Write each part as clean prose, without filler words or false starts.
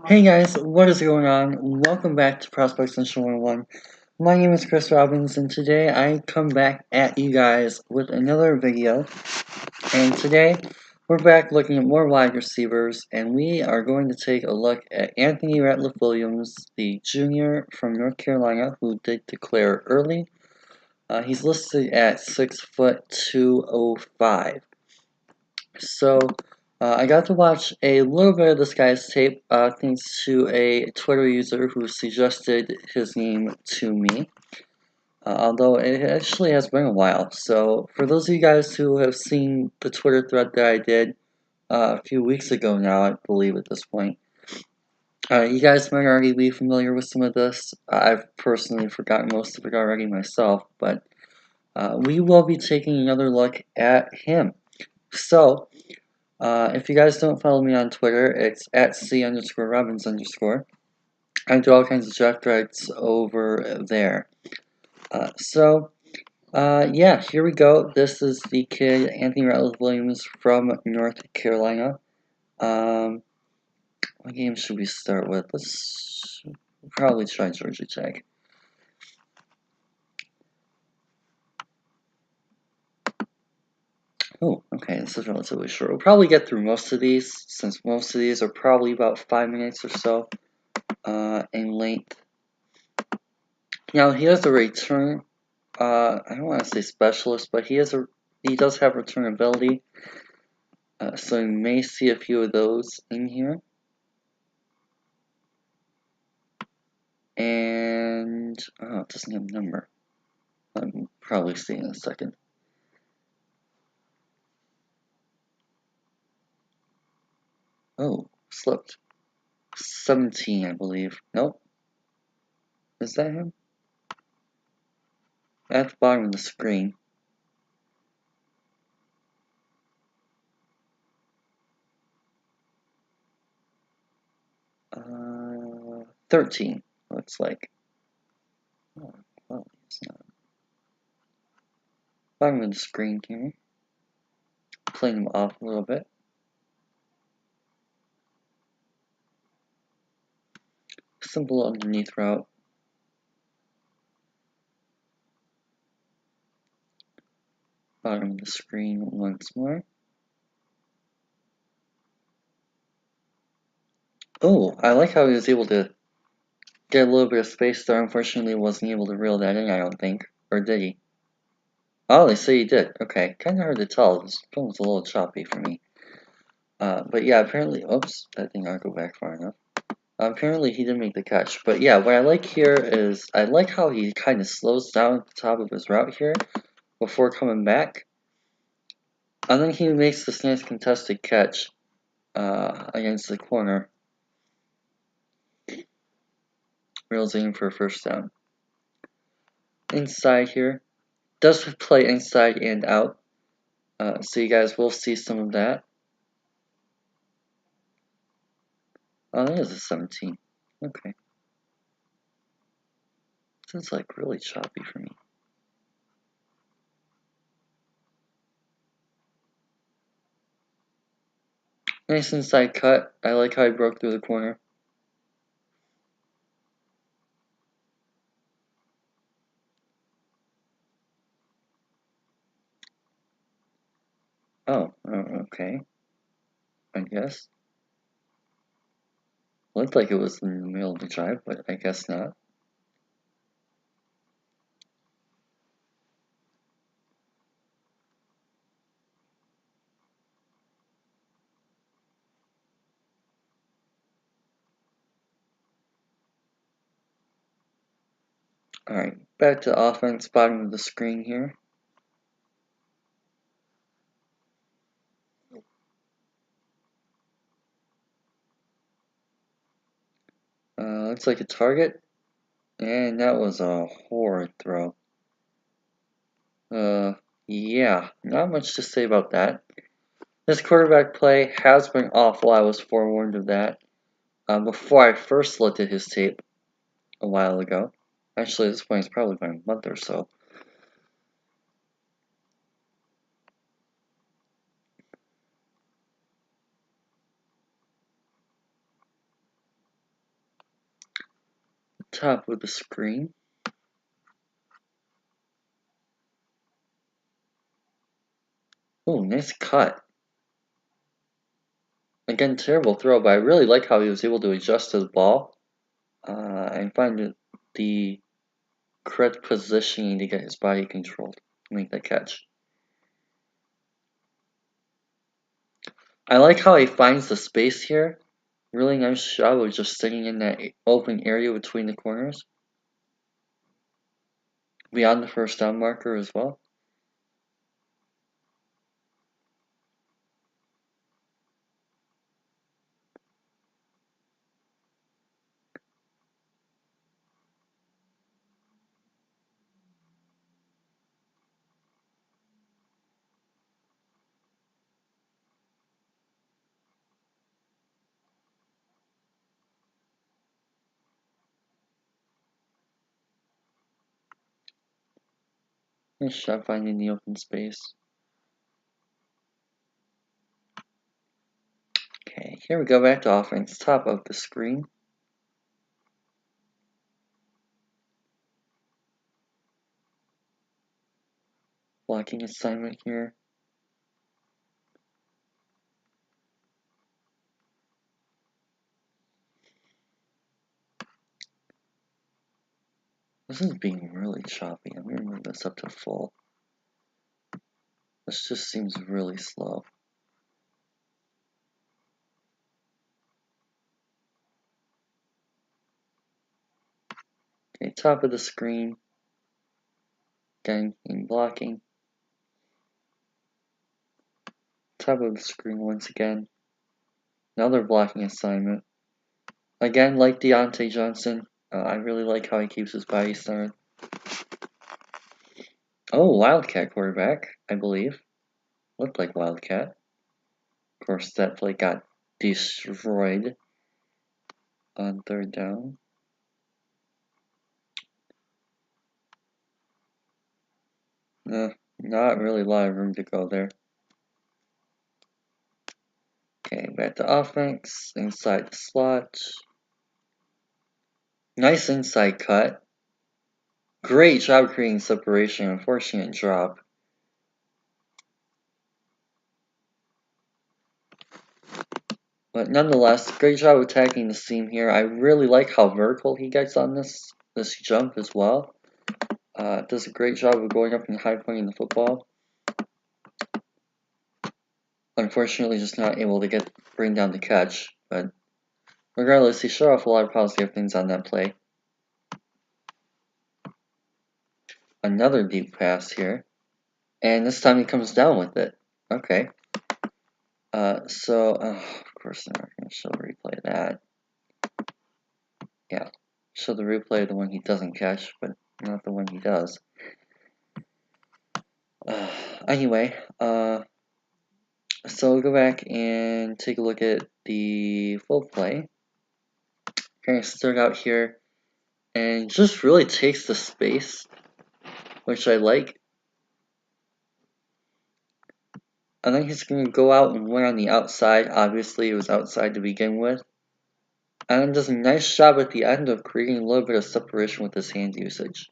Hey guys, what is going on? Welcome back to Prospect Central 101. My name is Chris Robbins, and today I come back at you guys with another video. And today, we're back looking at more wide receivers, and we are going to take a look at Anthony Ratliff-Williams, the junior from North Carolina, who did declare early. He's listed at 6 foot 205. So, I got to watch a little bit of this guy's tape thanks to a Twitter user who suggested his name to me. Although it actually has been a while. So, for those of you guys who have seen the Twitter thread that I did a few weeks ago now, I believe at this point, you guys might already be familiar with some of this. I've personally forgotten most of it already myself, but we will be taking another look at him. So, if you guys don't follow me on Twitter, it's at C_Robbins_. I do all kinds of draft threads over there. Yeah, here we go. This is the kid, Anthony Ratliff-Williams from North Carolina. What game should we start with? Let's probably try Georgia Tech. Oh, okay, this is relatively short. We'll probably get through most of these, since most of these are probably about 5 minutes or so in length. Now, he has a return, I don't want to say specialist, but he does have return ability, so you may see a few of those in here. And, oh, it doesn't have a number. I'll probably see in a second. Oh, slipped. 17, I believe. Nope. Is that him? At the bottom of the screen. 13, looks like. Oh, well, it's not. Bottom of the screen here. Playing him off a little bit. Simple underneath route. Bottom of the screen once more. Oh, I like how he was able to get a little bit of space there. Unfortunately, wasn't able to reel that in, I don't think. Or did he? Oh, they say he did. Okay, kind of hard to tell. This film was a little choppy for me. But yeah, apparently, oops, that did not go back far enough. Apparently, he didn't make the catch. But yeah, what I like here is, I like how he kind of slows down at the top of his route here before coming back. And then he makes this nice contested catch against the corner. Reels in for a first down. Inside here. Does play inside and out. So you guys will see some of that. Oh, that is a 17. Okay. This is like really choppy for me. Nice inside cut. I like how he broke through the corner. Oh, okay. I guess. Looked like it was in the middle of the drive, but I guess not. Alright, back to offense, bottom of the screen here. Looks like a target. And that was a horrid throw. Yeah, not much to say about that. This quarterback play has been awful. I was forewarned of that before I first looked at his tape a while ago. Actually, at this point, it's probably been a month or so. top of the screen. Oh, nice cut. Again, terrible throw, but I really like how he was able to adjust to the ball and find the correct positioning to get his body controlled to make that catch. I like how he finds the space here. Really nice job of just sitting in that open area between the corners. Beyond the first down marker as well. Nice job finding the open space. Okay, here we go back to offense, top of the screen. Blocking assignment here. This is being really choppy. I'm gonna move this up to full. This just seems really slow. Okay, top of the screen. Again, in blocking. Top of the screen once again. Another blocking assignment. Again, like Deontay Johnson, I really like how he keeps his body centered. Oh, Wildcat quarterback, I believe. Looked like Wildcat. Of course, that play got destroyed on third down. Not really a lot of room to go there. Okay, back to offense, inside the slot. Nice inside cut. Great job creating separation, unfortunate drop. But nonetheless, great job attacking the seam here. I really like how vertical he gets on this jump as well. Does a great job of going up and high pointing the football. Unfortunately, just not able to bring down the catch. But regardless, he showed off a lot of positive things on that play. Another deep pass here. And this time he comes down with it. Okay. Of course they're not going to show the replay of that. Yeah. Show the replay of the one he doesn't catch, but not the one he does. Anyway, so we'll go back and take a look at the full play. Kind of start out here and just really takes the space, which I like. And then he's going to go out and win on the outside. Obviously, it was outside to begin with. And then does a nice job at the end of creating a little bit of separation with his hand usage.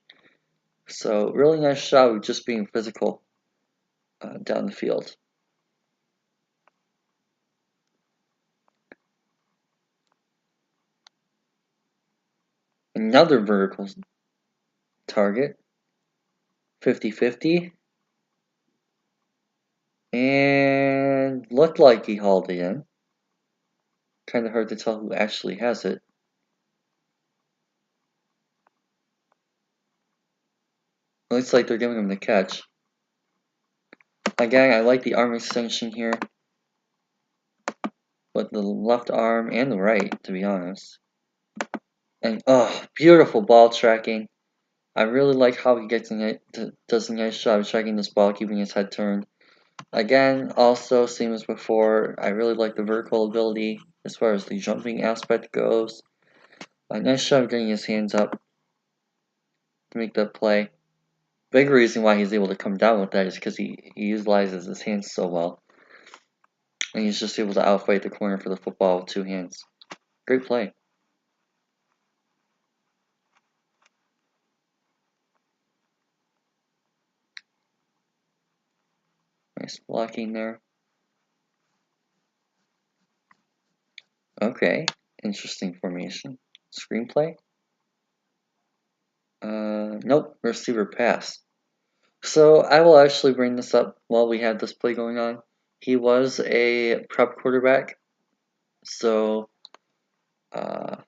So, really nice job of just being physical down the field. Another vertical target. 50-50. And looked like he hauled it in. Kind of hard to tell who actually has it. Looks like they're giving him the catch. Again, I like the arm extension here. With the left arm and the right, to be honest. And, oh, beautiful ball tracking. I really like how he does a nice job of tracking this ball, keeping his head turned. Again, also, same as before, I really like the vertical ability as far as the jumping aspect goes. A nice job of getting his hands up to make that play. Big reason why he's able to come down with that is because he utilizes his hands so well. And he's just able to outfight the corner for the football with two hands. Great play. Nice blocking there. Okay, interesting formation. Screenplay? Nope, receiver pass. So I will actually bring this up while we have this play going on. He was a prep quarterback, so not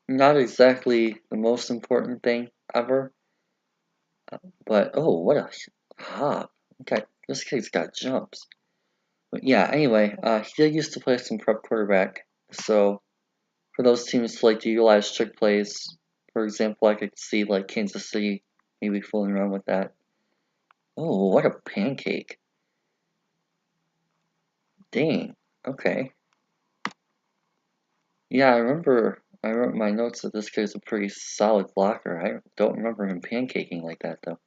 exactly the most important thing ever. But oh, what a hop! Okay, this kid's got jumps. But yeah, anyway, he did used to play some prep quarterback, so for those teams to like to utilize trick plays, for example, I could see like Kansas City maybe fooling around with that. Oh, what a pancake! Dang. Okay. Yeah, I remember. I wrote in my notes that this guy's a pretty solid blocker. I don't remember him pancaking like that though.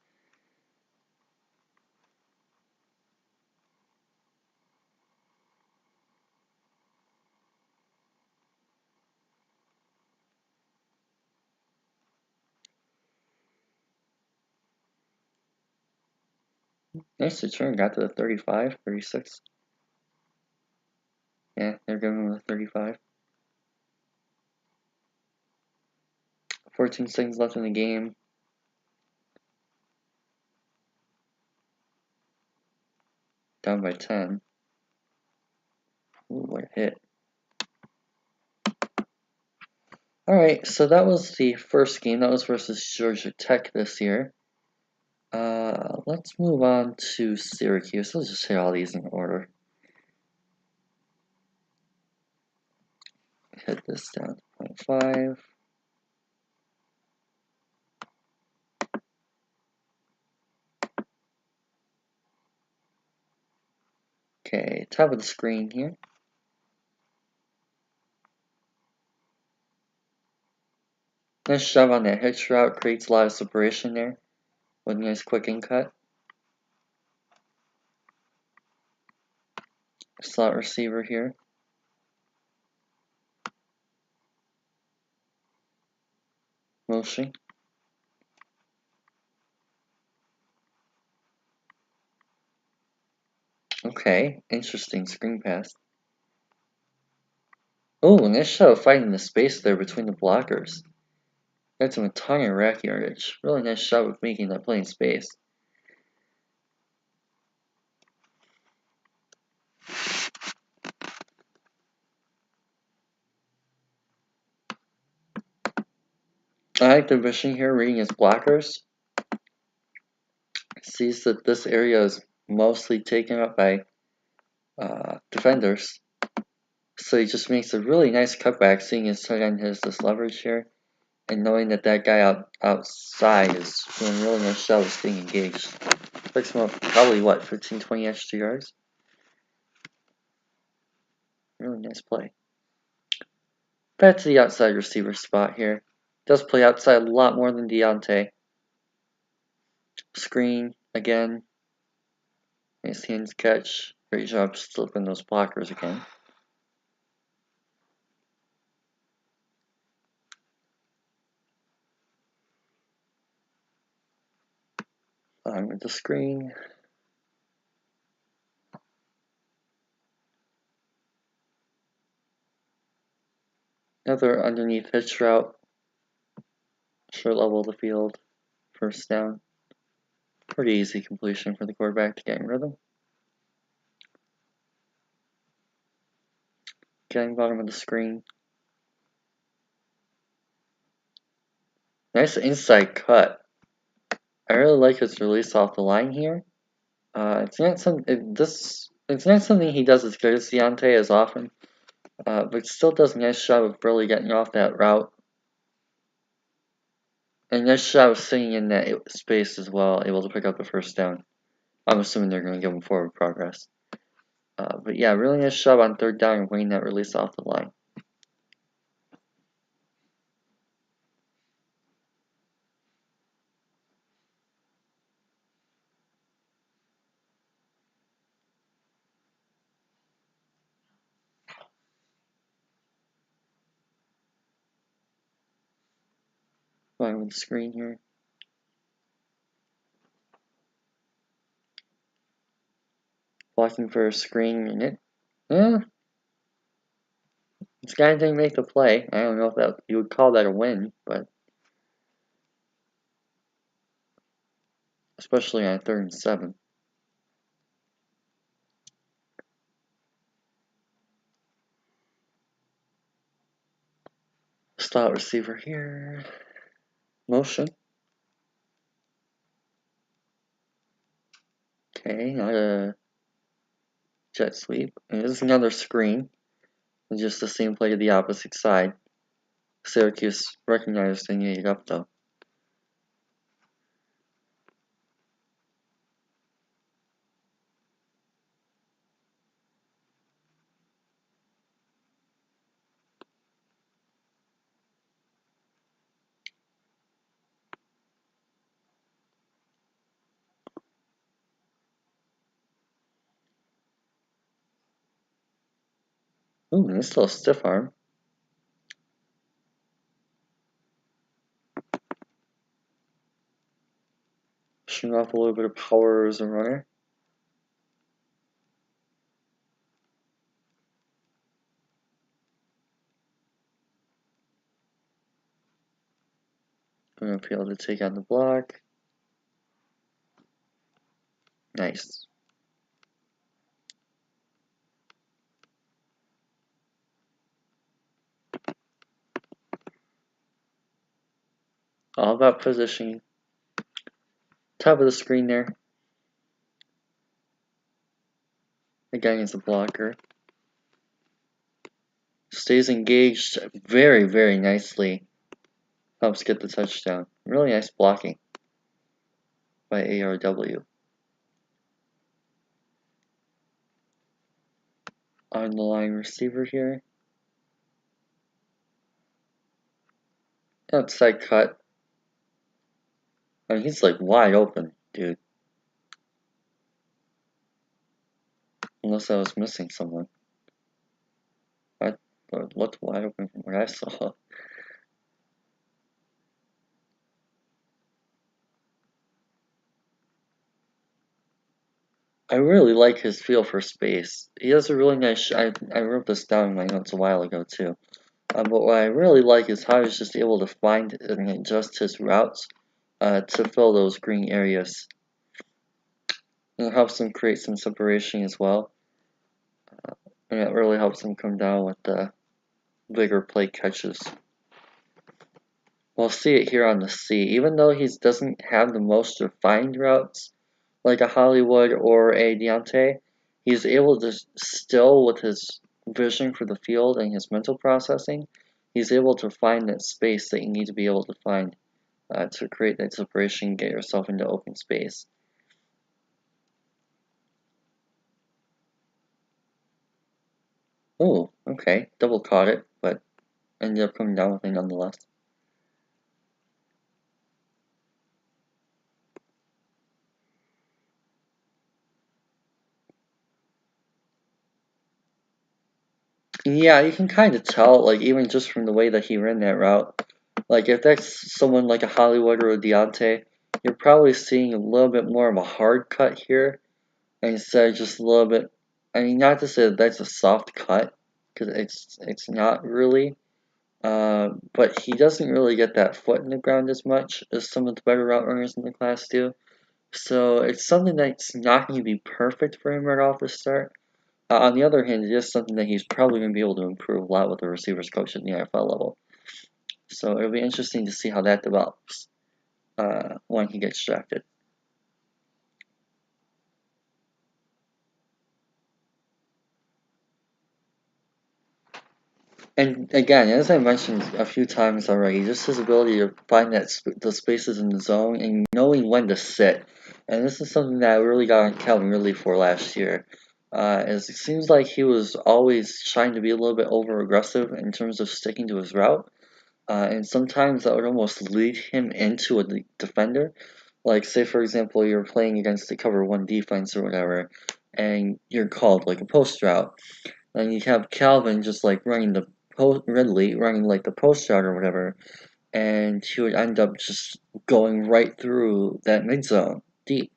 Nice return. Got to the 35, 36. Yeah, they're giving him the 35. 14 seconds left in the game. Down by 10. Ooh, what a hit. Alright, so that was the first game. That was versus Georgia Tech this year. Let's move on to Syracuse. Let's just hit all these in order. Hit this down to 0.5. Okay, top of the screen here. Nice shove on that hitch route, creates a lot of separation there with a nice quick in cut. Slot receiver here. Motion. Okay, interesting screen pass. Oh, nice shove finding the space there between the blockers. That's him a ton of rack yardage. Really nice shot with making that play in space. I like the vision here, reading his blockers. Sees that this area is mostly taken up by defenders. So he just makes a really nice cutback, seeing his tight end has this leverage here. And knowing that that guy outside is doing a really nice job of staying engaged. Picks him up probably, what, 15, 20 extra yards? Really nice play. Back to the outside receiver spot here. Does play outside a lot more than Deontay. Screen, again. Nice hands catch. Great job slipping those blockers again. On with the screen. Another underneath hitch route. Short level of the field. First down. Pretty easy completion for the quarterback to get in rhythm. Getting bottom of the screen. Nice inside cut. I really like his release off the line here. It's not something he does as good as Deontay as often, but still does a nice job of really getting off that route. And nice job of sitting in that space as well, able to pick up the first down. I'm assuming they're going to give him forward progress. But yeah, really nice job on third down and winning that release off the line. Going with the screen here. Blocking for a screen in it. This guy didn't make the play. I don't know if that you would call that a win, but especially on 3rd and 7. Slot receiver here. Motion. Okay, not a jet sweep. And this is another screen. It's just the same play to the opposite side. Syracuse recognized and ate it up though. Ooh, nice little stiff arm. Showing off a little bit of power as a runner. Going to be able to take out the block. Nice. All about positioning. Top of the screen there. Again, is a blocker. Stays engaged very, very nicely. Helps get the touchdown. Really nice blocking by ARW. On the line receiver here. Outside cut. I mean, he's like wide open, dude. Unless I was missing someone. I looked wide open from what I saw. I really like his feel for space. He has a really nice. I wrote this down in my notes a while ago too. But what I really like is how he's just able to find and adjust his routes to fill those green areas. And it helps him create some separation as well. And it really helps him come down with the bigger play catches. We'll see it here on the C. Even though he doesn't have the most refined routes, like a Hollywood or a Deontay, he's able to still, with his vision for the field and his mental processing, he's able to find that space that you need to be able to find to create that separation and get yourself into open space. Oh, okay. Double caught it, but ended up coming down with it nonetheless. Yeah, you can kind of tell, like, even just from the way that he ran that route. Like, if that's someone like a Hollywood or a Deontay, you're probably seeing a little bit more of a hard cut here, instead of just a little bit. I mean, not to say that that's a soft cut, because it's not really. But he doesn't really get that foot in the ground as much as some of the better route runners in the class do. So it's something that's not going to be perfect for him right off the start. On the other hand, it is something that he's probably going to be able to improve a lot with the receivers coach at the NFL level. So it'll be interesting to see how that develops when he gets drafted. And again, as I mentioned a few times already, just his ability to find the spaces in the zone and knowing when to sit. And this is something that I really got on Calvin Ridley for last year. As it seems like he was always trying to be a little bit over aggressive in terms of sticking to his route. And sometimes that would almost lead him into a defender. Like, say, for example, you're playing against the cover one defense or whatever, and you're called like a post route. And you have Calvin just like running the Ridley running like the post route or whatever, and he would end up just going right through that mid zone deep.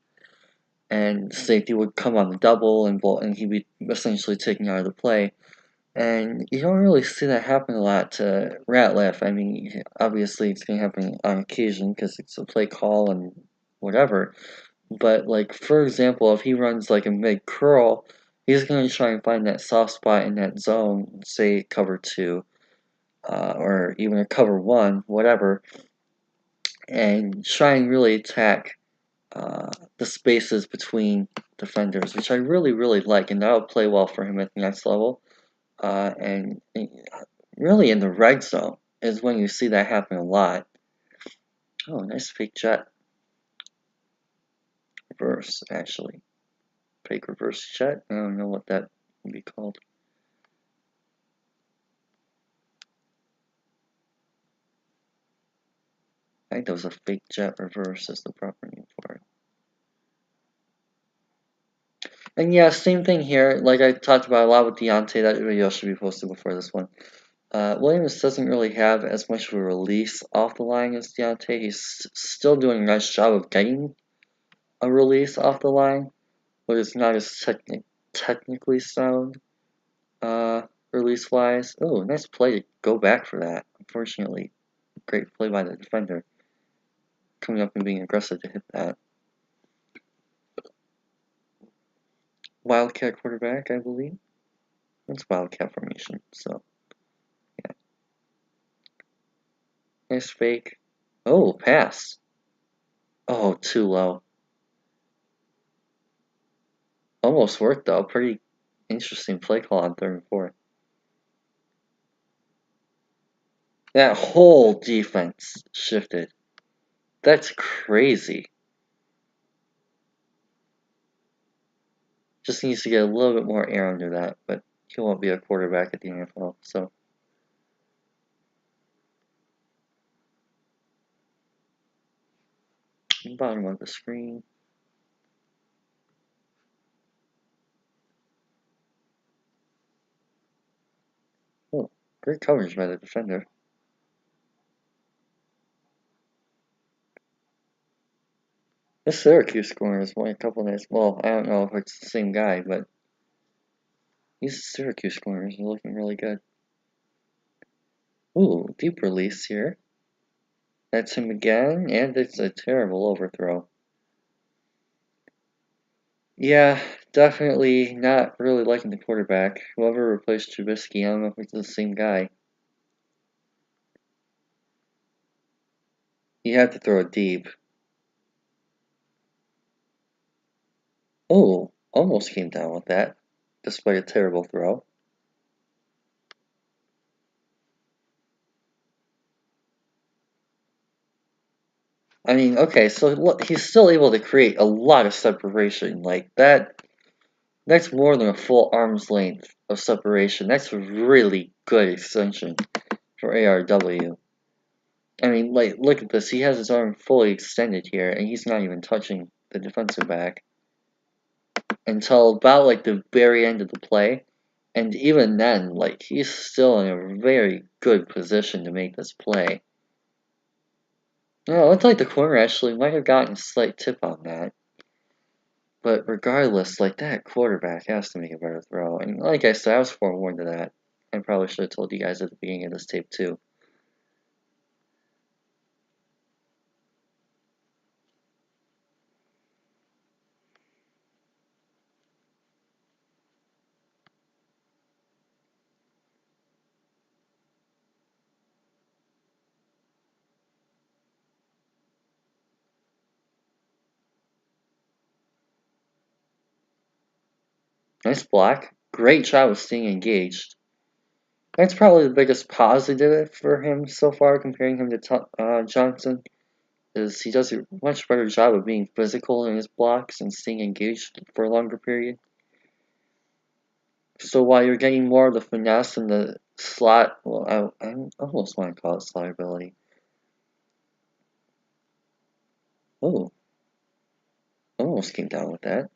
and safety would come on the double, and he'd be essentially taken out of the play. And you don't really see that happen a lot to Ratliff. I mean, obviously it's going to happen on occasion because it's a play call and whatever. But, like, for example, if he runs like a mid curl, he's going to try and find that soft spot in that zone, say cover 2, or even a cover 1, whatever, and try and really attack the spaces between defenders, which I really, really like, and that'll play well for him at the next level. And really in the red zone is when you see that happen a lot. Oh, nice fake jet. Reverse, actually. Fake reverse jet? I don't know what that would be called. I think that was a fake jet reverse is the proper name for it. And yeah, same thing here. Like I talked about a lot with Deontay, that video should be posted before this one. Williams doesn't really have as much of a release off the line as Deontay. He's still doing a nice job of getting a release off the line, but it's not as technically sound release-wise. Oh, nice play to go back for that. Unfortunately, great play by the defender. Coming up and being aggressive to hit that. Wildcat quarterback, I believe. That's Wildcat formation, so yeah. Nice fake. Oh, pass. Oh, too low. Almost worked though. Pretty interesting play call on 3rd and 4th. That whole defense shifted. That's crazy. Just needs to get a little bit more air under that, but he won't be a quarterback at the NFL, so. Bottom of the screen. Oh, great coverage by the defender. This Syracuse corner is one a couple nights. Well, I don't know if it's the same guy, but these Syracuse corners are looking really good. Ooh, deep release here. That's him again, and it's a terrible overthrow. Yeah, definitely not really liking the quarterback. Whoever replaced Trubisky, I don't know if it's the same guy. He had to throw it deep. Oh, almost came down with that, despite a terrible throw. I mean, okay, so look, he's still able to create a lot of separation. Like, that's more than a full arm's length of separation. That's a really good extension for ARW. I mean, like, look at this. He has his arm fully extended here, and he's not even touching the defensive back until about, like, the very end of the play. And even then, like, he's still in a very good position to make this play. No, it looked like the corner actually might have gotten a slight tip on that. But regardless, like, that quarterback has to make a better throw. And like I said, I was forewarned of that. I probably should have told you guys at the beginning of this tape, too. Nice block. Great job of staying engaged. That's probably the biggest positive for him so far, comparing him to Johnson, is he does a much better job of being physical in his blocks and staying engaged for a longer period. So while you're getting more of the finesse and the slot, well, I almost want to call it slot ability. Oh, almost came down with that.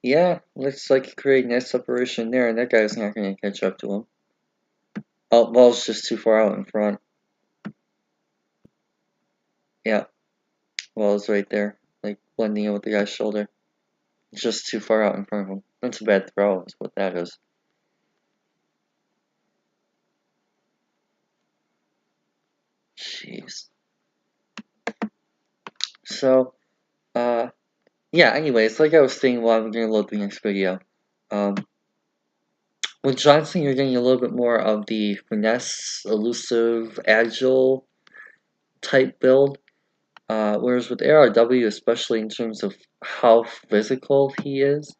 Yeah, looks like he created nice separation there, and that guy's not going to catch up to him. Oh, ball's just too far out in front. Yeah, ball's right there, like blending in with the guy's shoulder. It's just too far out in front of him. That's a bad throw, is what that is. Jeez. So, yeah, anyways, like I was saying while I'm going to load the next video, with Johnson, you're getting a little bit more of the finesse, elusive, agile type build. Whereas with ARW, especially in terms of how physical he is,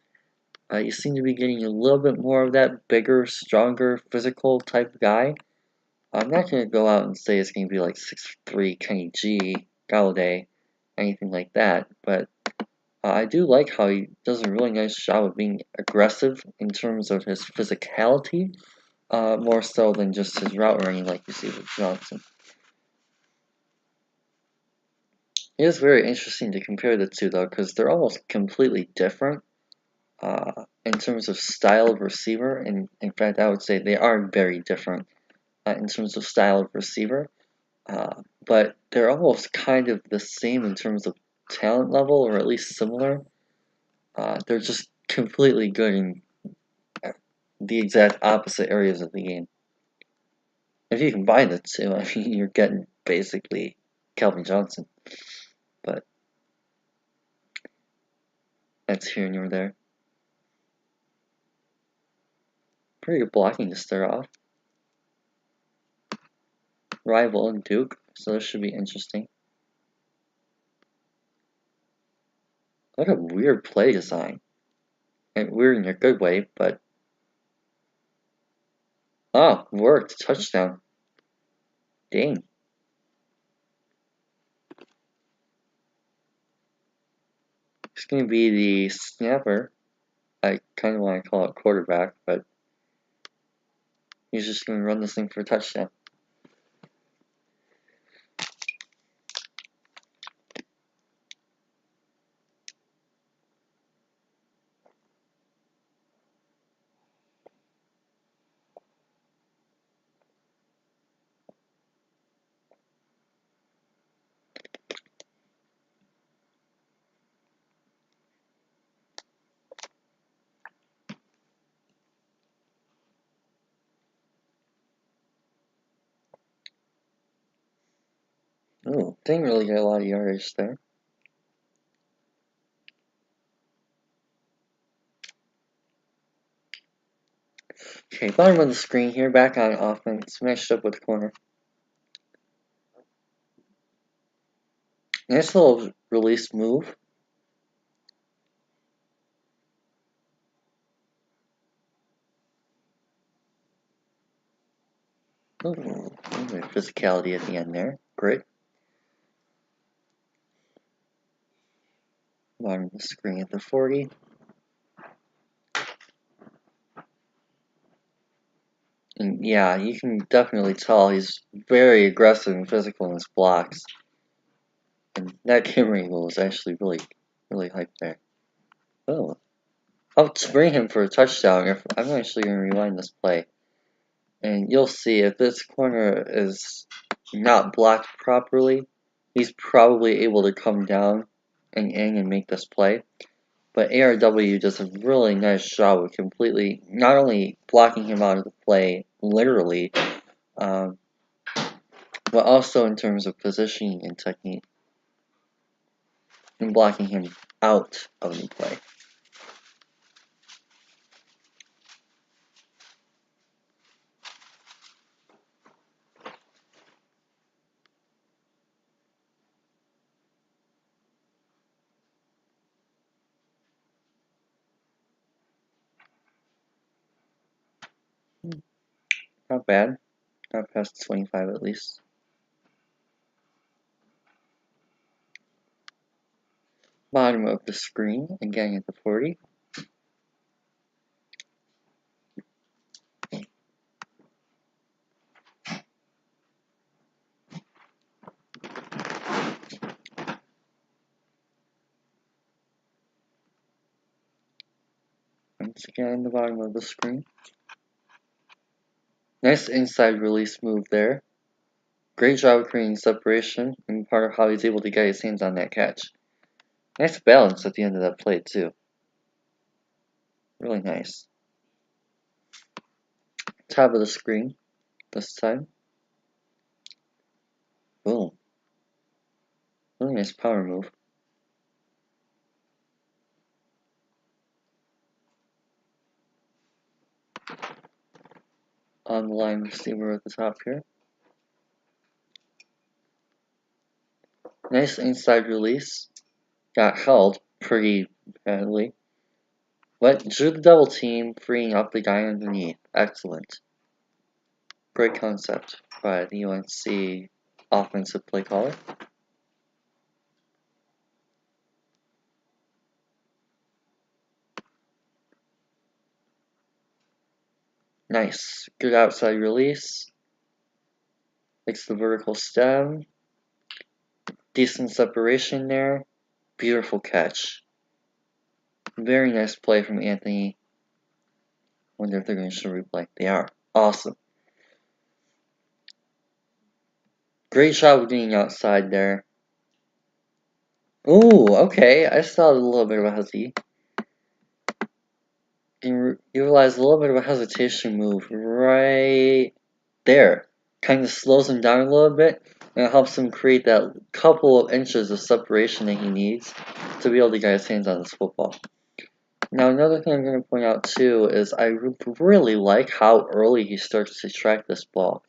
you seem to be getting a little bit more of that bigger, stronger, physical type guy. I'm not going to go out and say it's going to be like 6'3", Kenny G, Galladay, anything like that, but I do like how he does a really nice job of being aggressive in terms of his physicality, more so than just his route running like you see with Johnson. It is very interesting to compare the two though, because they're almost completely different in terms of style of receiver, and in fact I would say they are very different in terms of style of receiver, but they're almost kind of the same in terms of talent level, or at least similar. They're just completely good in the exact opposite areas of the game. If you combine the two, I mean, you're getting basically Calvin Johnson, but that's here nor there. Pretty good blocking to start off. Rival and Duke, so this should be interesting. What a weird play design. And weird in a good way, but... Oh, worked. Touchdown. Dang. It's going to be the snapper. I kind of want to call it quarterback, but he's just going to run this thing for a touchdown. Ooh, didn't really get a lot of yardage there. Okay, bottom of the screen here, back on offense, matched up with the corner. Nice little release move. Ooh, physicality at the end there. Great. Bottom of the screen at the 40. And yeah, you can definitely tell he's very aggressive and physical in his blocks. And that camera angle is actually really hyped there. Oh. I'll bring him for a touchdown. I'm actually going to rewind this play. And you'll see if this corner is not blocked properly, he's probably able to come down and in and make this play. But ARW does a really nice job of completely, not only blocking him out of the play, literally, but also in terms of positioning and technique, and blocking him out of the play. Not bad. Not past 25 at least. Bottom of the screen, again at the 40. Once again, in the bottom of the screen. Nice inside release move there. Great job creating separation, and part of how he's able to get his hands on that catch. Nice balance at the end of that play, too. Really nice. Top of the screen this time. Boom. Really nice power move. On the line receiver at the top here. Nice inside release. Got held pretty badly. But drew the double team, freeing up the guy underneath. Excellent. Great concept by the UNC offensive play caller. Nice. Good outside release. Takes the vertical stem. Decent separation there. Beautiful catch. Very nice play from Anthony. Wonder if they're going to show replay. They are. Awesome. Great job of getting outside there. Ooh, okay. I saw a little bit of a hezzy. You realize a little bit of a hesitation move right there. Kind of slows him down a little bit, and it helps him create that couple of inches of separation that he needs to be able to get his hands on this football. Now, another thing I'm going to point out too is I really like how early he starts to track this ball.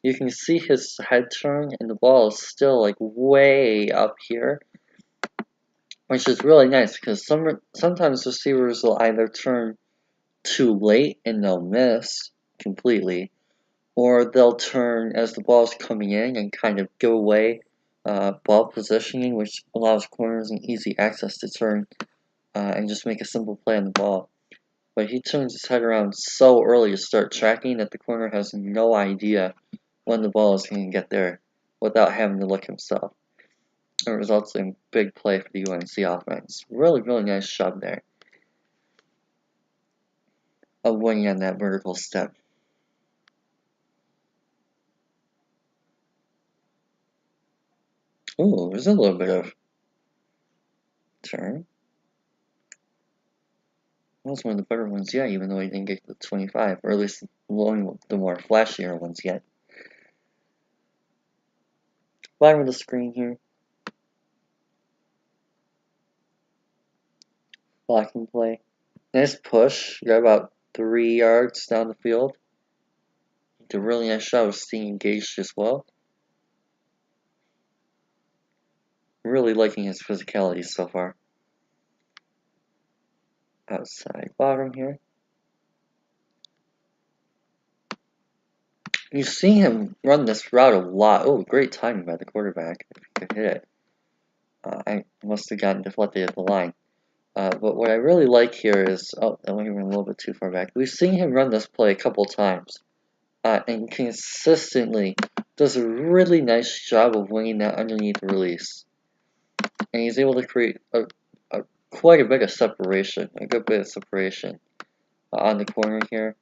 You can see his head turn, and the ball is still like way up here, which is really nice because sometimes receivers will either turn too late and they'll miss completely, or they'll turn as the ball's coming in and kind of give away ball positioning, which allows corners an easy access to turn and just make a simple play on the ball. But he turns his head around so early to start tracking that the corner has no idea when the ball is going to get there without having to look himself. It results in big play for the UNC offense. Really, really nice job there of winning on that vertical step. Ooh, there's a little bit of turn. That was one of the better ones yet, even though he didn't get to the 25, or at least one of the more flashier ones yet. Bottom of the screen here. Blocking play. Nice push. Got about 3 yards down the field. Did a really nice job of staying engaged as well. Really liking his physicality so far. Outside bottom here. You see him run this route a lot. Oh, great timing by the quarterback. If he could hit it. I must have gotten deflected at the line. But what I really like here is, oh, I went a little bit too far back. We've seen him run this play a couple times. And consistently does a really nice job of winning that underneath release. And he's able to create quite a bit of separation, a good bit of separation on the corner here.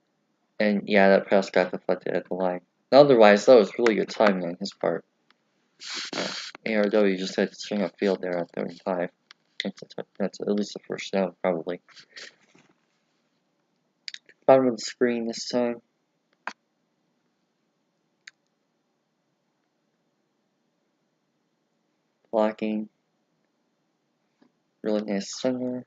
And yeah, that pass got deflected at the line. Otherwise, that was really good timing on his part. ARW just had to string up field there on 35. That's at least the first down, probably. Bottom of the screen this time. Blocking. Really nice center.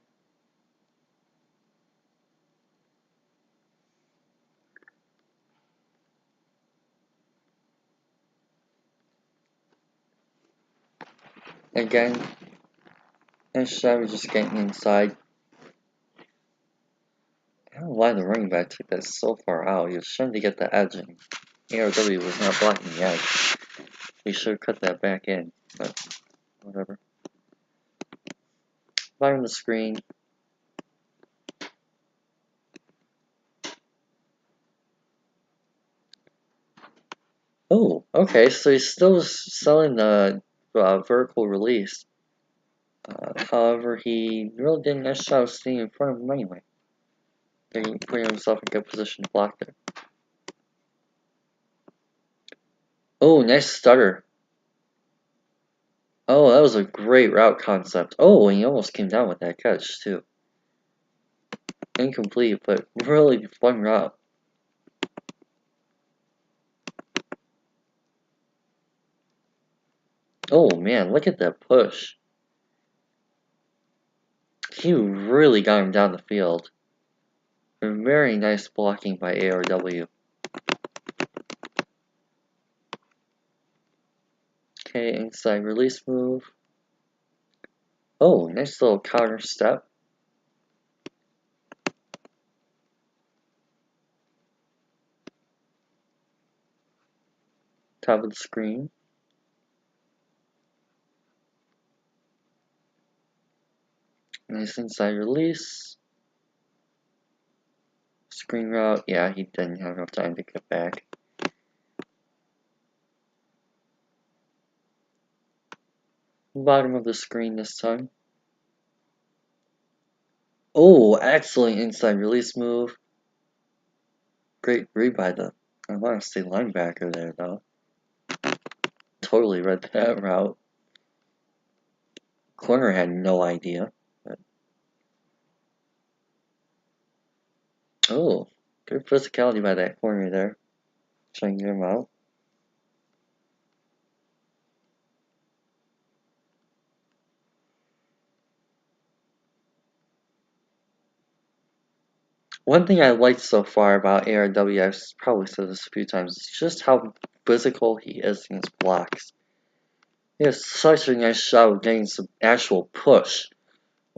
Again, nice job of just getting inside. I don't know why the running back took that so far out. He was trying to get the edge, and ARW was not blocking the edge. He should have cut that back in, but whatever. Bottom of the screen. Oh, okay, so he's still selling the vertical release. However, he really did a nice job of staying in front of him anyway. putting himself in good position to block it. Oh, nice stutter. Oh, that was a great route concept. Oh, and he almost came down with that catch, too. Incomplete, but really fun route. Oh, man, look at that push. He really got him down the field. Very nice blocking by ARW. Okay, inside release move. Oh, nice little counter step. Top of the screen. Nice inside release. Screen route. Yeah, he didn't have enough time to get back. Bottom of the screen this time. Oh, excellent inside release move. Great read by the, I want to say, linebacker there, though. Totally read that route. Corner had no idea. But... oh, good physicality by that corner there. Trying to get him out. One thing I liked so far about ARW, I've probably said this a few times, is just how physical he is in his blocks. He has such a nice shot of getting some actual push.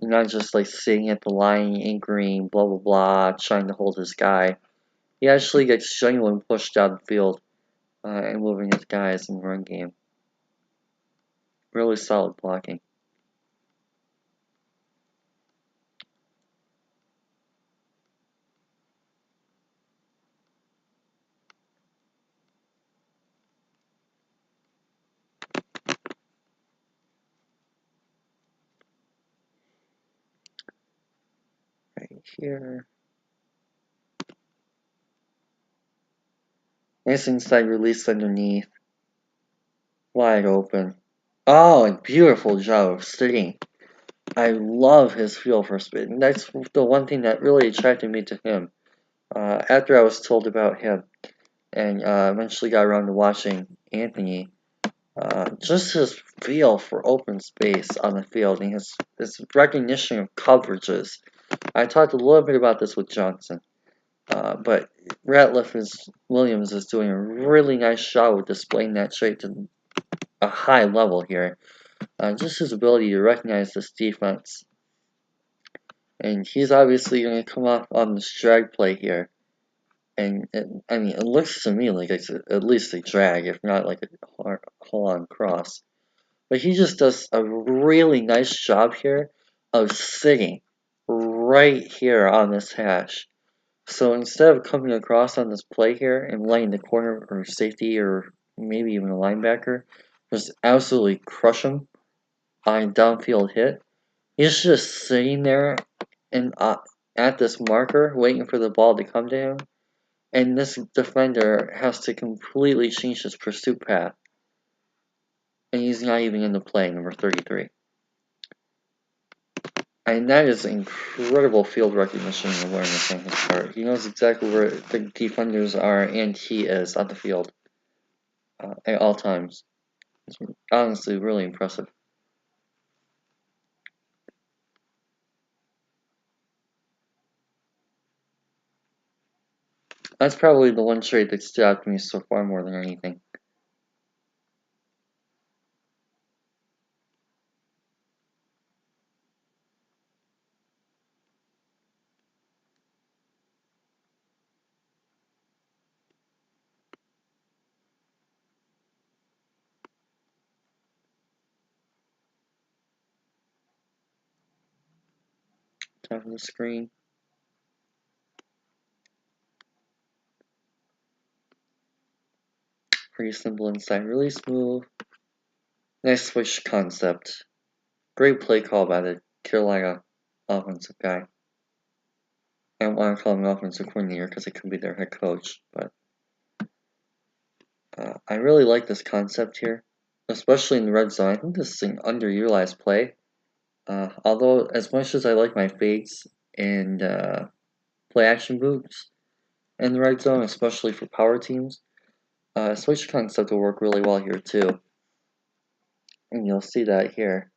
And not just like sitting at the line, anchoring, blah blah blah, trying to hold his guy. He actually gets genuine push down the field and moving his guys in the run game. Really solid blocking. Right here. Nice inside release underneath. Wide open. Oh, and beautiful job of sitting. I love his feel for spin. That's the one thing that really attracted me to him. After I was told about him and eventually got around to watching Anthony, just his feel for open space on the field and his recognition of coverages. I talked a little bit about this with Johnson, but Ratliff-Williams is doing a really nice job with displaying that trait to a high level here. Just his ability to recognize this defense. And he's obviously going to come off on this drag play here. And I mean, it looks to me like it's at least a drag, if not like a full-on cross. But he just does a really nice job here of sitting right here on this hash. So instead of coming across on this play here and letting the corner or safety or maybe even a linebacker just absolutely crush him on a downfield hit, he's just sitting there and at this marker waiting for the ball to come to him. And this defender has to completely change his pursuit path. And he's not even in the play, number 33. And that is incredible field recognition and awareness on his part. He knows exactly where the defenders are, and he is on the field at all times. It's honestly really impressive. That's probably the one trait that stood out to me so far more than anything. Top of the screen. Pretty simple inside release move. Nice switch concept. Great play call by the Carolina offensive guy. I don't want to call him an offensive coordinator because it could be their head coach, but I really like this concept here, especially in the red zone. I think this is an underutilized play. Although, as much as I like my fakes and play action boots in the red zone, especially for power teams, switch concept will work really well here too. And you'll see that here.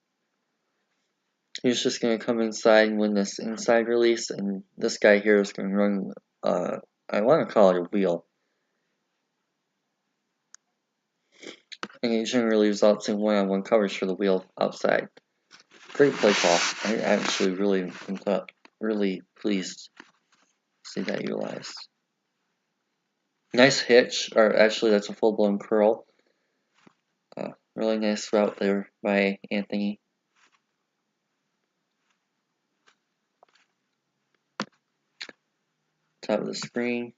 He's just going to come inside and win this inside release, and this guy here is going to run, I want to call it a wheel. And he generally results in one-on-one coverage for the wheel outside. Great play call. I actually really pleased to see that utilized. Nice hitch, or actually that's a full-blown curl. Really nice route there by Anthony. Top of the screen.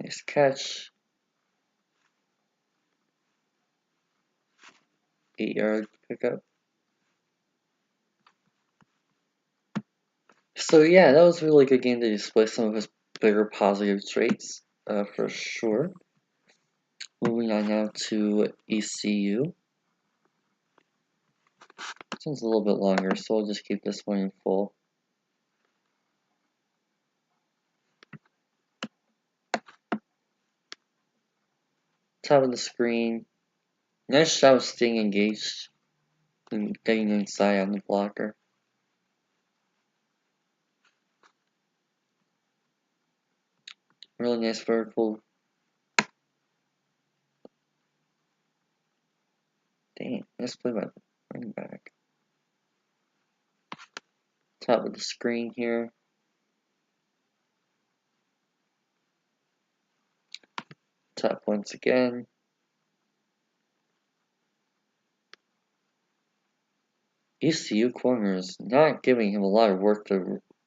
Nice catch. 8-yard pickup. So yeah, that was a really good game to display some of his bigger positive traits, for sure. Moving on now to ECU. This one's a little bit longer, so we'll just keep this one in full. Top of the screen. Nice job of staying engaged and getting inside on the blocker. Really nice vertical. Dang, nice play by the running back. Top of the screen here. Top once again. ECU corner is not giving him a lot of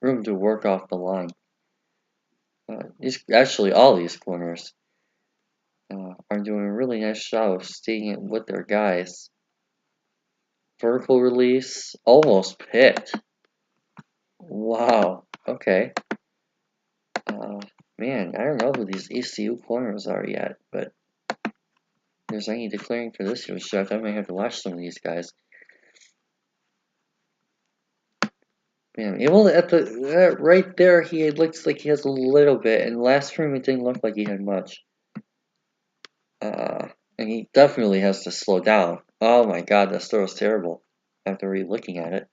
room to work off the line. Actually, all these corners are doing a really nice job of staying with their guys. Vertical release, almost picked. Wow. Okay. Man, I don't know who these ECU corners are yet, but if there's any declaring for this year's draft, I might have to watch some of these guys. Man, at the right there, he looks like he has a little bit, and last frame it didn't look like he had much. And he definitely has to slow down. Oh my god, this throw is terrible. After re-looking at it.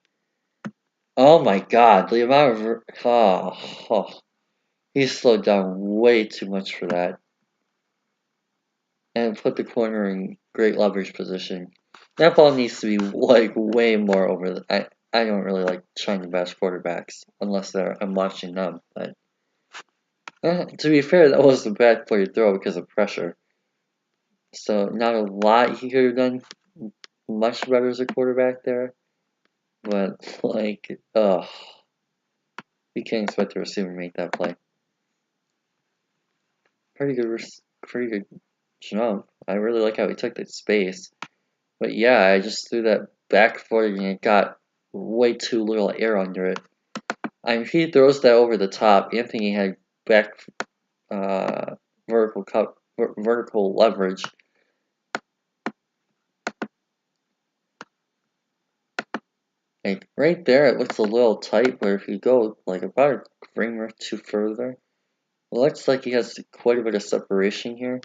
Oh my god, the amount of he slowed down way too much for that. And put the corner in great leverage position. That ball needs to be like way more over the I don't really like trying to bash quarterbacks unless I'm watching them, but to be fair, that was a bad play to throw because of pressure. So not a lot he could have done much better as a quarterback there. But like, you can't expect the receiver to make that play. Pretty good jump. I really like how he took that space. But yeah, I just threw that back foot and it got way too little air under it. If he throws that over the top, Anthony had back vertical leverage. Like right there, it looks a little tight, but if you go like about a frame or two further, it looks like he has quite a bit of separation here.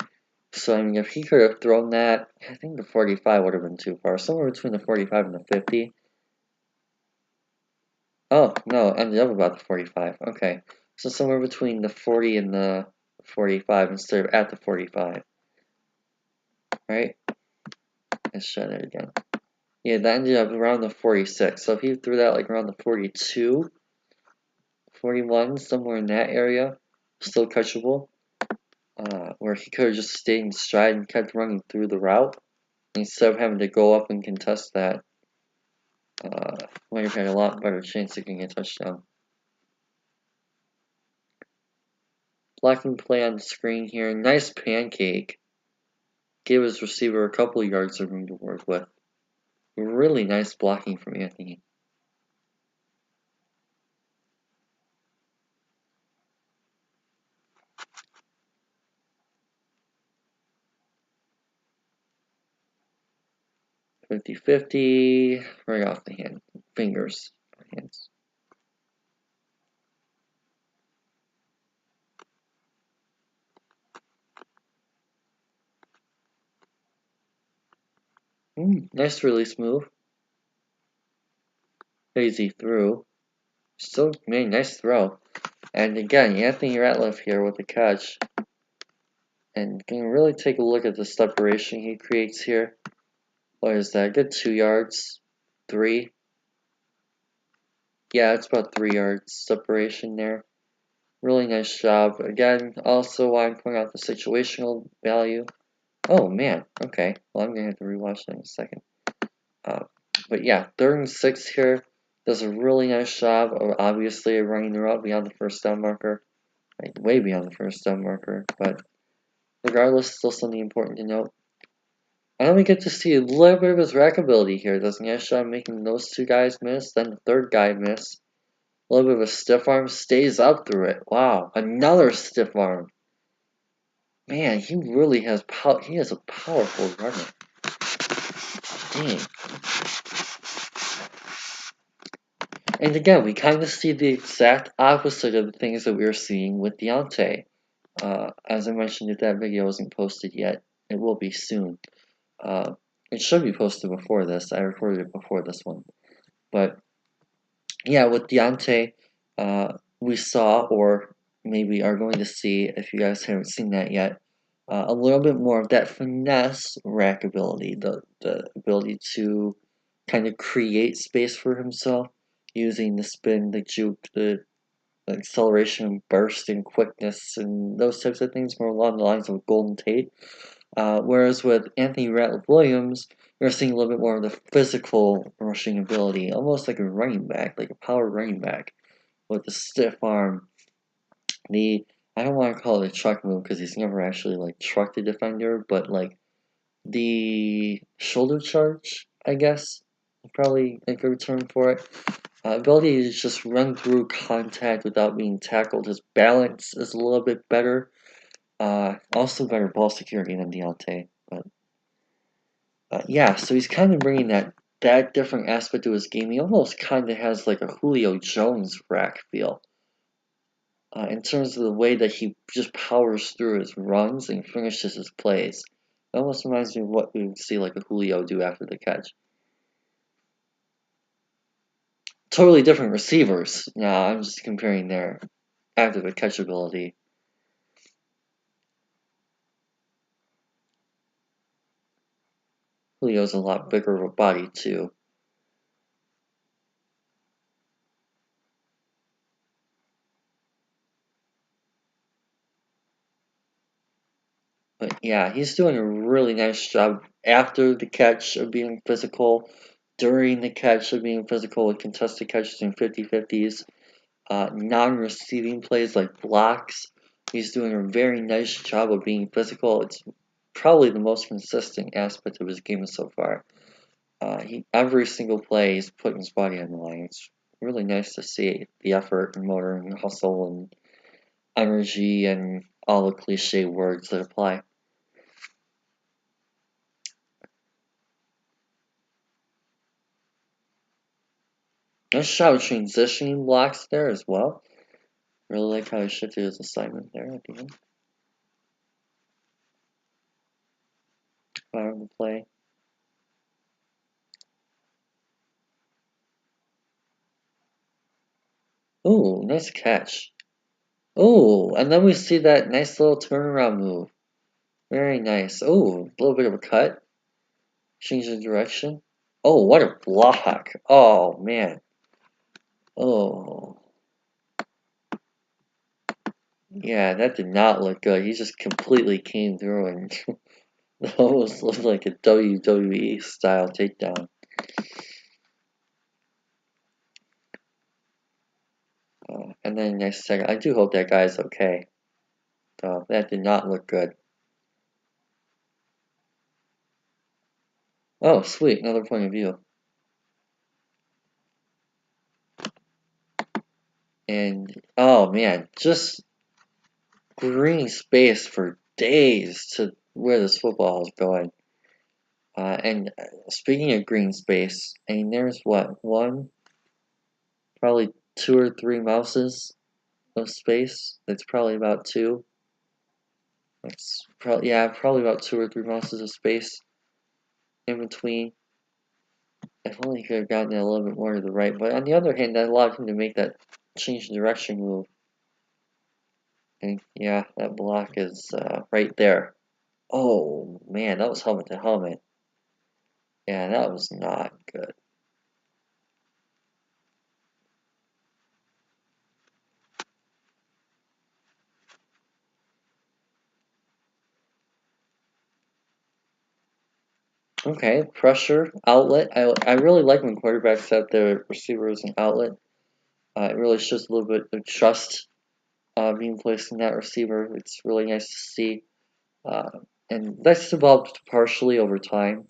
So I mean, if he could have thrown that, I think the 45 would have been too far. Somewhere between the 45 and the 50. Oh no, ended up about the 45. Okay, so somewhere between the 40 and the 45 instead of at the 45. Right? Let's try that again. Yeah, that ended up around the 46. So if he threw that like around the 42, 41, somewhere in that area, still catchable. Where he could have just stayed in stride and kept running through the route instead of having to go up and contest that. Might have had a lot better chance of getting a touchdown. Blocking play on the screen here. Nice pancake. gave his receiver a couple of yards of room to work with. Really nice blocking from Anthony. (50-50) right off the hands. Nice release move. Crazy through. Still made nice throw. And again, Anthony Ratliff here with the catch. And can really take a look at the separation he creates here. What is that? Good 2 yards? 3? Yeah, it's about 3 yards separation there. Really nice job. Again, also want to point out the situational value. Oh man, okay. Well, I'm gonna have to rewatch that in a second. But yeah, 3rd and 6 here does a really nice job of obviously running the route beyond the first down marker. Like, way beyond the first down marker, but regardless, still something important to note. And then we get to see a little bit of his rack ability here. Does a nice job making those 2 guys miss, then the 3rd guy miss. A little bit of a stiff arm, stays up through it. Wow, another stiff arm. Man, he really has power. He is a powerful runner. Dang. And again, we kind of see the exact opposite of the things that we were seeing with Deontay. As I mentioned, if that video isn't posted yet, it will be soon. It should be posted before this. I recorded it before this one. But yeah, with Deontay, we saw, or maybe are going to see, if you guys haven't seen that yet, a little bit more of that finesse rack ability, the ability to kind of create space for himself using the spin, the juke, the acceleration, burst, and quickness, and those types of things, more along the lines of Golden Tate. Whereas with Anthony Ratliff-Williams, you're seeing a little bit more of the physical rushing ability, almost like a running back, like a power running back, with the stiff arm. I don't want to call it a truck move because he's never actually like trucked a defender, but like the shoulder charge, I guess, probably a good term for it. Ability to just run through contact without being tackled. His balance is a little bit better. Also better ball security than Deontay, but yeah, so he's kind of bringing that different aspect to his game. He almost kind of has like a Julio Jones rack feel. In terms of the way that he just powers through his runs and finishes his plays. It almost reminds me of what we would see like a Julio do after the catch. Totally different receivers. Now I'm just comparing their after the catch ability. Julio's a lot bigger of a body too. But yeah, he's doing a really nice job after the catch of being physical, during the catch of being physical with contested catches and 50-50s, non-receiving plays like blocks. He's doing a very nice job of being physical. It's probably the most consistent aspect of his game so far. Every single play he's putting his body on the line. It's really nice to see the effort and motor and hustle and energy and all the cliche words that apply. Nice job of transitioning blocks there as well. Really like how he shifted his assignment there at the end. Fire the play. Ooh, nice catch. Ooh, and then we see that nice little turnaround move. Very nice. Ooh, a little bit of a cut. Change the direction. Oh, what a block. Oh, man. Oh. Yeah, that did not look good. He just completely came through and almost looked like a WWE style takedown. And then next second, I do hope that guy's okay. So that did not look good. Oh, sweet, another point of view. And, oh man, just green space for days to where this football is going. And speaking of green space, I mean, there's what, probably 2 or 3 mouses of space. That's probably about 2. That's probably, yeah, probably about 2 or 3 mouses of space in between. If only he could have gotten it a little bit more to the right. But on the other hand, that allowed him to make that change of direction move. And yeah, that block is right there. Oh man, that was helmet to helmet. Yeah, that was not good. Okay, pressure, outlet. I really like when quarterbacks have their receiver as an outlet. It really shows a little bit of trust being placed in that receiver. It's really nice to see. Uh, and that's developed partially over time,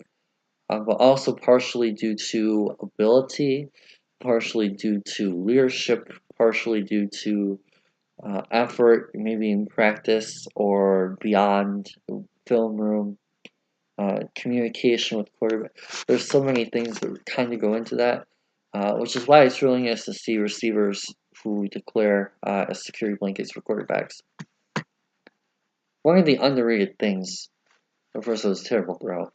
but also partially due to ability, partially due to leadership, partially due to effort, maybe in practice or beyond film room. Communication with quarterback. There's so many things that kind of go into that, which is why it's really nice to see receivers who declare as security blankets for quarterbacks. One of the underrated things, of course, it was a terrible throw.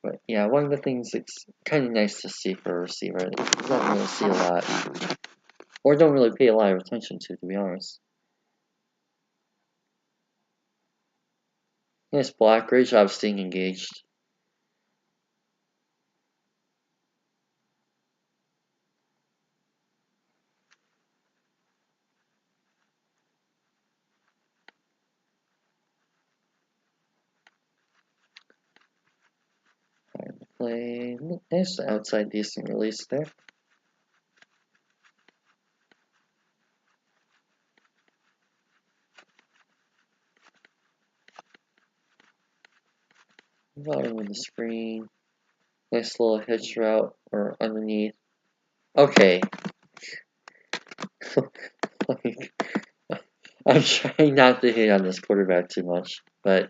But yeah, one of the things that's kind of nice to see for a receiver. You don't really see a lot, or don't really pay a lot of attention to be honest. Nice block, great job staying engaged. Play, nice outside decent release there. Bottom of the screen. Nice little hitch route or underneath. Okay. Like, I'm trying not to hate on this quarterback too much, but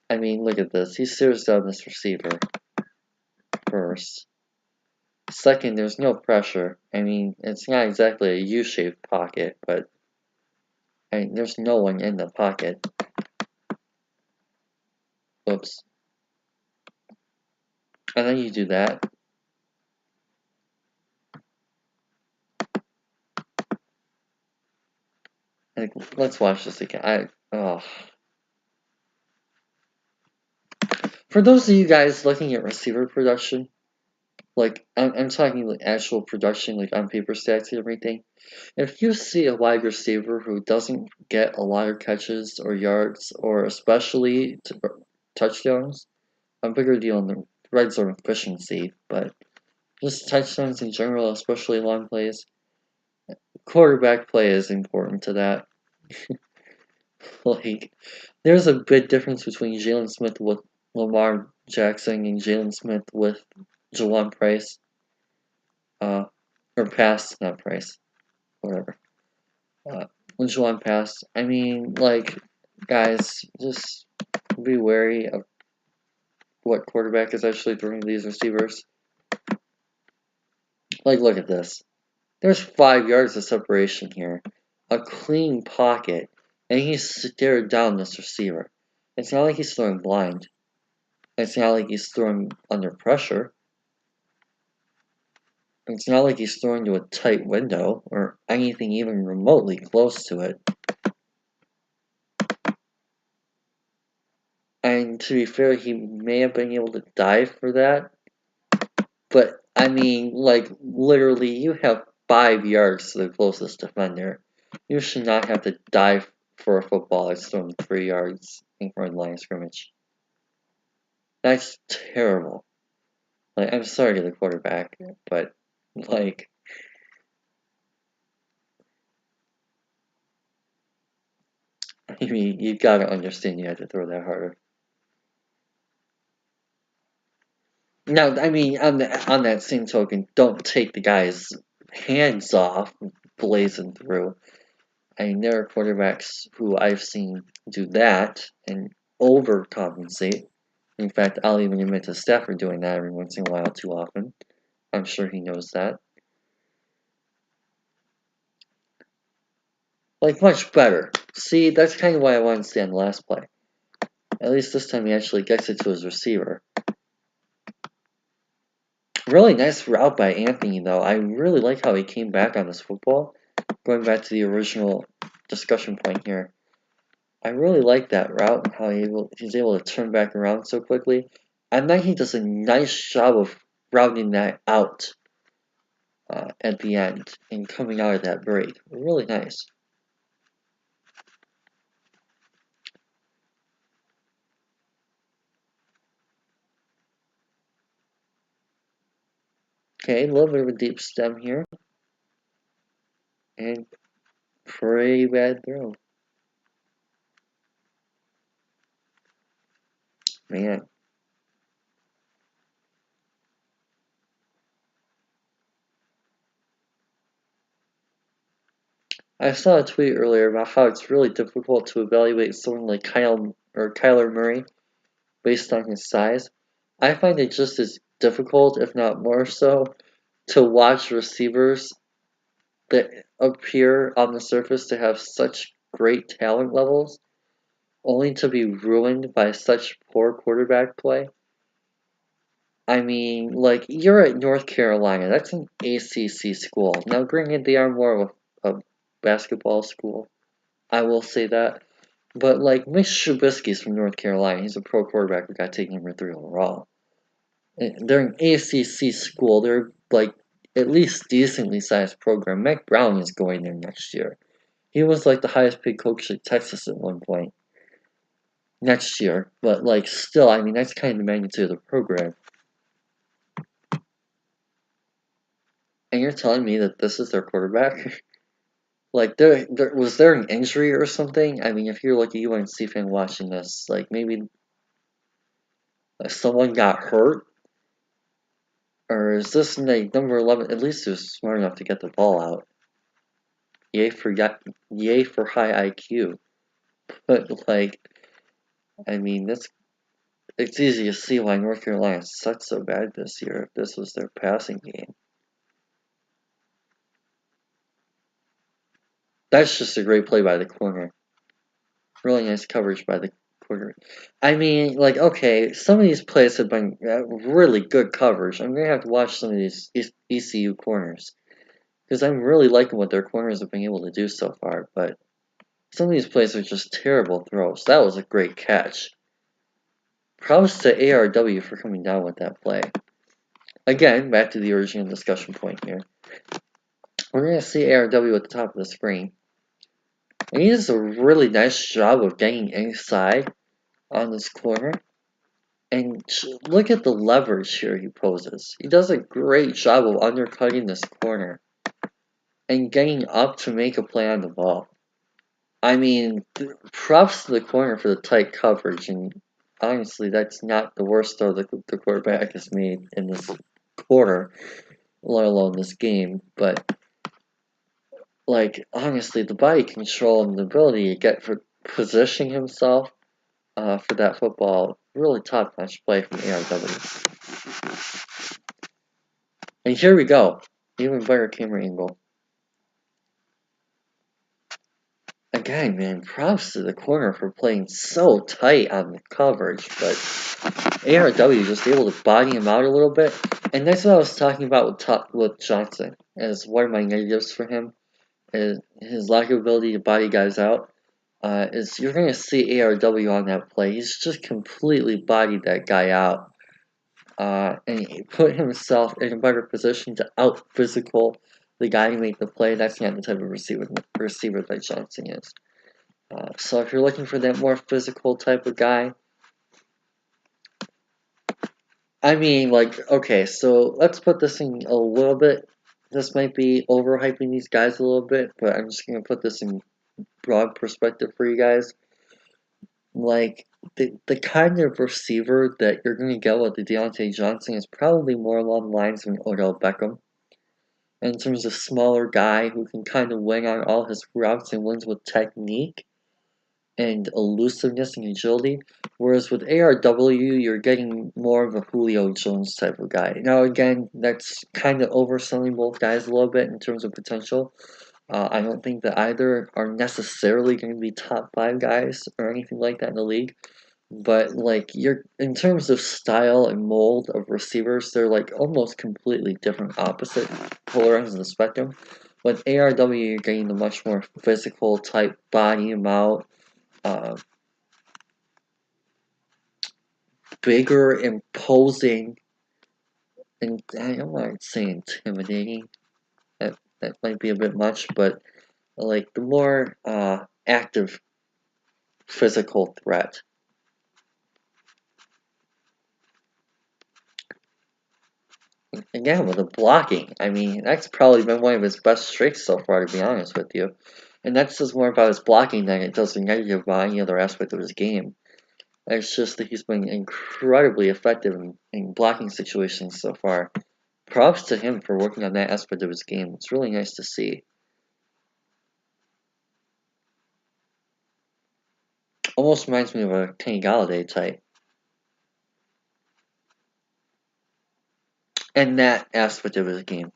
I mean, look at this. He stares down this receiver first. Second, there's no pressure. I mean, it's not exactly a U-shaped pocket, but I mean, there's no one in the pocket. Oops. And then you do that. Like, let's watch this again. For those of you guys looking at receiver production, like I'm talking like actual production, like on paper stats and everything. If you see a wide receiver who doesn't get a lot of catches or yards or especially touchdowns, a bigger deal in the red zone efficiency, but just touchdowns in general, especially long plays. Quarterback play is important to that. Like, there's a big difference between Jalen Smith with Lamar Jackson and Jalen Smith with Jawan Price. Or Pass, not Price. Whatever. When Jawan passed, I mean, like, guys, just be wary of what quarterback is actually throwing to these receivers. Like, look at this. There's 5 yards of separation here. A clean pocket. And he's stared down this receiver. It's not like he's throwing blind. It's not like he's throwing under pressure. It's not like he's throwing to a tight window or anything even remotely close to it. And to be fair, he may have been able to dive for that. But, I mean, like, literally, you have 5 yards to the closest defender. You should not have to dive for a football that's thrown 3 yards in front of the line of scrimmage. That's terrible. Like, I'm sorry to the quarterback, but, like, I mean, you gotta understand you have to throw that harder. Now, I mean, on that same token, don't take the guy's hands off, blazing through. I mean, there are quarterbacks who I've seen do that and overcompensate. In fact, I'll even admit to Stafford doing that every once in a while too often. I'm sure he knows that. Like, much better. See, that's kind of why I wanted to see on the last play. At least this time he actually gets it to his receiver. Really nice route by Anthony, though. I really like how he came back on this football. Going back to the original discussion point here. I really like that route and how he's able to turn back around so quickly. And then he does a nice job of routing that out at the end and coming out of that break. Really nice. Okay, a little bit of a deep stem here. And pretty bad throw. Man. I saw a tweet earlier about how it's really difficult to evaluate someone like Kyler Murray based on his size. I find it just as difficult, if not more so, to watch receivers that appear on the surface to have such great talent levels, only to be ruined by such poor quarterback play. I mean, like, you're at North Carolina. That's an ACC school. Now, granted, they are more of a basketball school. I will say that. But, like, Mitch Trubisky's from North Carolina. He's a pro quarterback who got taken number 3 overall. They're an ACC school. They're, like, at least decently sized program. Mac Brown is going there next year. He was, like, the highest paid coach at Texas at one point. Next year. But, like, still, I mean, that's kind of the magnitude of the program. And you're telling me that this is their quarterback? Like, was there an injury or something? I mean, if you're like a UNC fan watching this, like, maybe someone got hurt? Or is this like number 11? At least he was smart enough to get the ball out. Yay for high IQ. But, like, I mean, it's easy to see why North Carolina sucked so bad this year if this was their passing game. That's just a great play by the corner. Really nice coverage by the corner. I mean, like, okay, some of these plays have been really good coverage. I'm going to have to watch some of these ECU corners. Because I'm really liking what their corners have been able to do so far. But some of these plays are just terrible throws. That was a great catch. Props to ARW for coming down with that play. Again, back to the original discussion point here. We're going to see ARW at the top of the screen. And he does a really nice job of getting inside on this corner. And look at the leverage here he poses. He does a great job of undercutting this corner and getting up to make a play on the ball. I mean, props to the corner for the tight coverage, and honestly, that's not the worst throw the quarterback has made in this quarter, let alone this game. But, like, honestly, the body control and the ability to get for positioning himself for that football, really top-notch play from ARW. And here we go, even better camera angle. Again, man, props to the corner for playing so tight on the coverage, but ARW just able to body him out a little bit, and that's what I was talking about with Johnson, as one of my negatives for him, is his lack of ability to body guys out, is you're going to see ARW on that play. He's just completely bodied that guy out, and he put himself in a better position to out-physical the guy to make the play. That's not the type of receiver that Johnson is. So if you're looking for that more physical type of guy, I mean, like, okay, so let's put this in a little bit. This might be overhyping these guys a little bit, but I'm just going to put this in broad perspective for you guys. Like, the kind of receiver that you're going to get with the Deontay Johnson is probably more along the lines of an Odell Beckham. In terms of smaller guy who can kind of wing on all his routes and wins with technique and elusiveness and agility. Whereas with ARW, you're getting more of a Julio Jones type of guy. Now, again, that's kind of overselling both guys a little bit in terms of potential. I don't think that either are necessarily going to be top 5 guys or anything like that in the league. But like you're in terms of style and mold of receivers, they're like almost completely different opposite polar ends of the spectrum. With ARW, you're getting the much more physical type body him out, bigger, imposing, and I don't want to say intimidating. That might be a bit much, but like the more active physical threat. Again, with the blocking, I mean, that's probably been one of his best streaks so far, to be honest with you. And that says more about his blocking than it does the negative about any other aspect of his game. It's just that he's been incredibly effective in blocking situations so far. Props to him for working on that aspect of his game. It's really nice to see. Almost reminds me of a Kenny Galladay type. And that aspect of his game.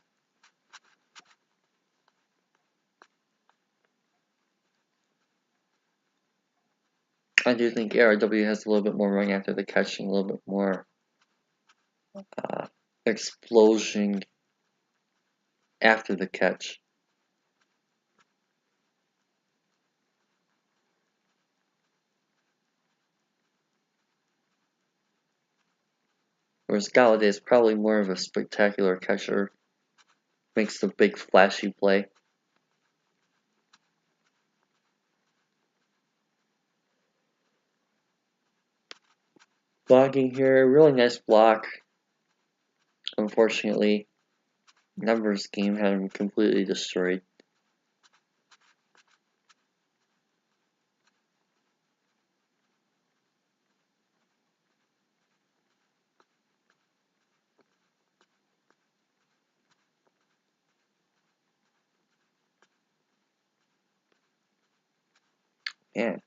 I do think ARW has a little bit more running after the catch and a little bit more explosion after the catch. Whereas Galladay is probably more of a spectacular catcher, makes the big flashy play. Blocking here, really nice block. Unfortunately, numbers game had him completely destroyed. Man.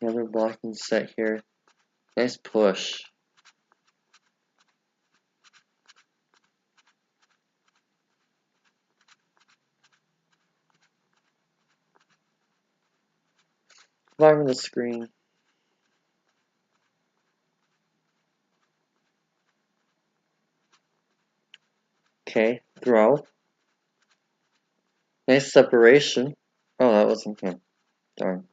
Another blocking set here. Nice push. Bottom of the screen. Okay, throw. Nice separation. Oh, that wasn't him. Darn.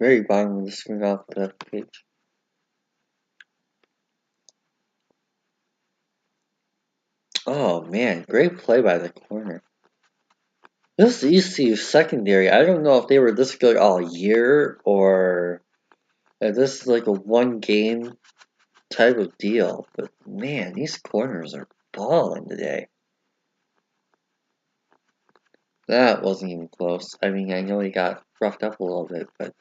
Very bottom of the screen off the page. Oh man, great play by the corner. This ECU secondary, I don't know if they were this good all year or if this is like a one game type of deal, but man, these corners are balling today. That wasn't even close. I mean, I know he got roughed up a little bit, but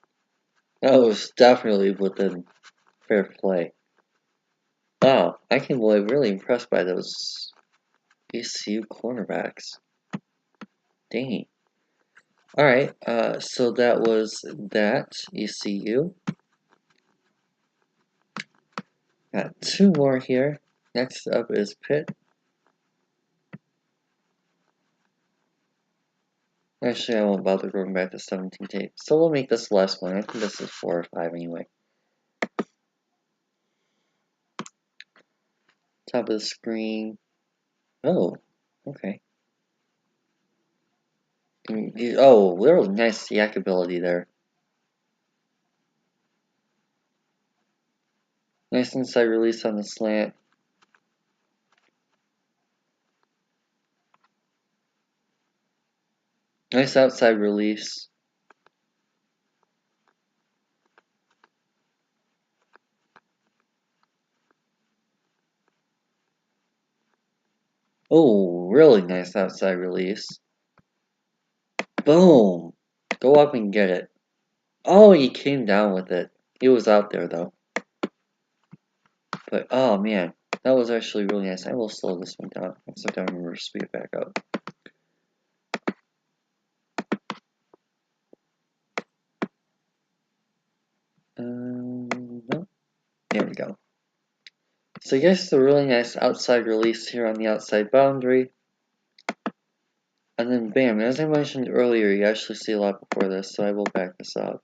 that was definitely within fair play. Wow, I can be really impressed by those ECU cornerbacks. Dang. Alright, so that was that ECU. Got 2 more here. Next up is Pitt. Actually, I won't bother going back to 17 tape. So we'll make this the last one. I think this is 4 or 5 anyway. Top of the screen. Oh, okay. Oh, really nice yak ability there. Nice inside release on the slant. Nice outside release. Oh, really nice outside release. Boom! Go up and get it. Oh, he came down with it. He was out there though. But oh man, that was actually really nice. I will slow this one down. Except I remember to speed it back up. No. There we go. So you guys, a really nice outside release here on the outside boundary. And then bam, as I mentioned earlier, you actually see a lot before this, so I will back this up.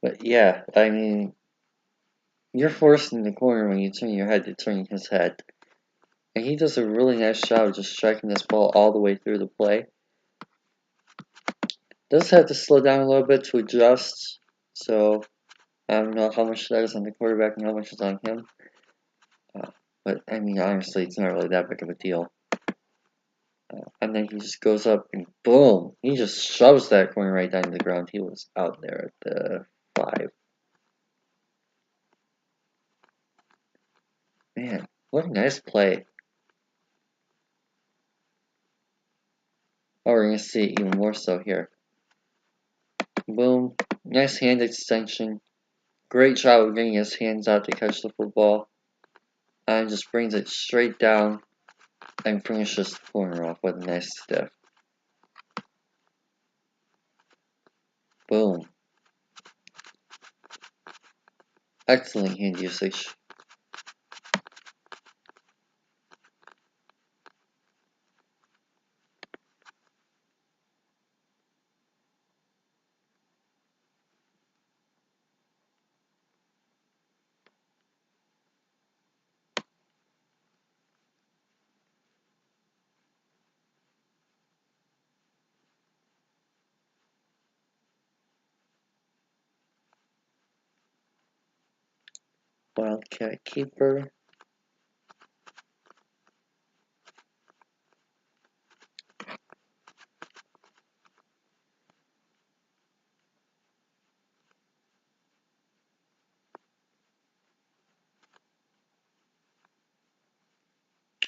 But yeah, I mean, you're forced in the corner when you turn your head to turn his head. And he does a really nice job of just striking this ball all the way through the play. Does have to slow down a little bit to adjust, so I don't know how much that is on the quarterback and how much is on him. But I mean, honestly, it's not really that big of a deal. And then he just goes up and boom, he just shoves that corner right down to the ground. He was out there at the 5. Man, what a nice play. Oh, we're going to see it even more so here. Boom, nice hand extension. Great job of getting his hands out to catch the football. And just brings it straight down and finishes the corner off with a nice stiff. Boom. Excellent hand usage. Wildcat keeper.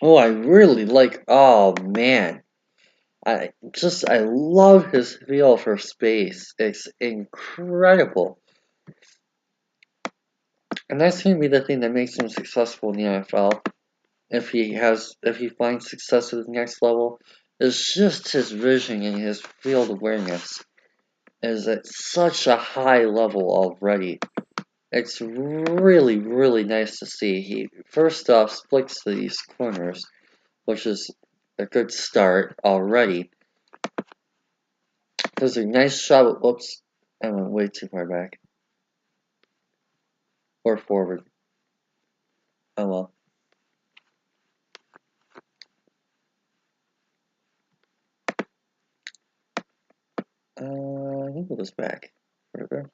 Oh, I really like, oh man. I love his feel for space. It's incredible. And that's going to be the thing that makes him successful in the NFL. If he finds success at the next level, is just his vision and his field awareness is at such a high level already. It's really, really nice to see. He first off splits these corners, which is a good start already. Does a nice shot. Whoops, I went way too far back. Or forward. Oh well. I think it was back further.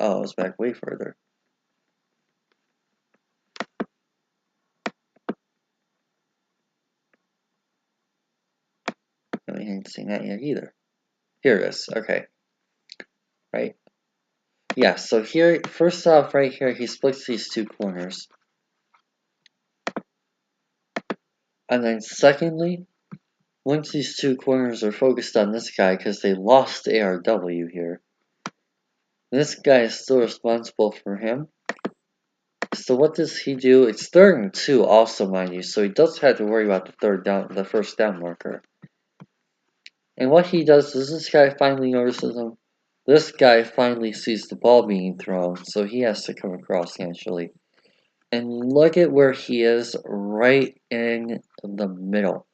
Oh, it was back way further. No, I hadn't seen that yet either. Here it is. Okay. Right. Yeah, so here, first off, right here, he splits these two corners. And then secondly, once these two corners are focused on this guy because they lost ARW here, this guy is still responsible for him. So what does he do? It's 3rd and 2 also, mind you, so he does have to worry about the first down marker. And what he does is this guy finally notices him. this guy finally sees the ball being thrown, so he has to come across naturally. And look at where he is, right in the middle.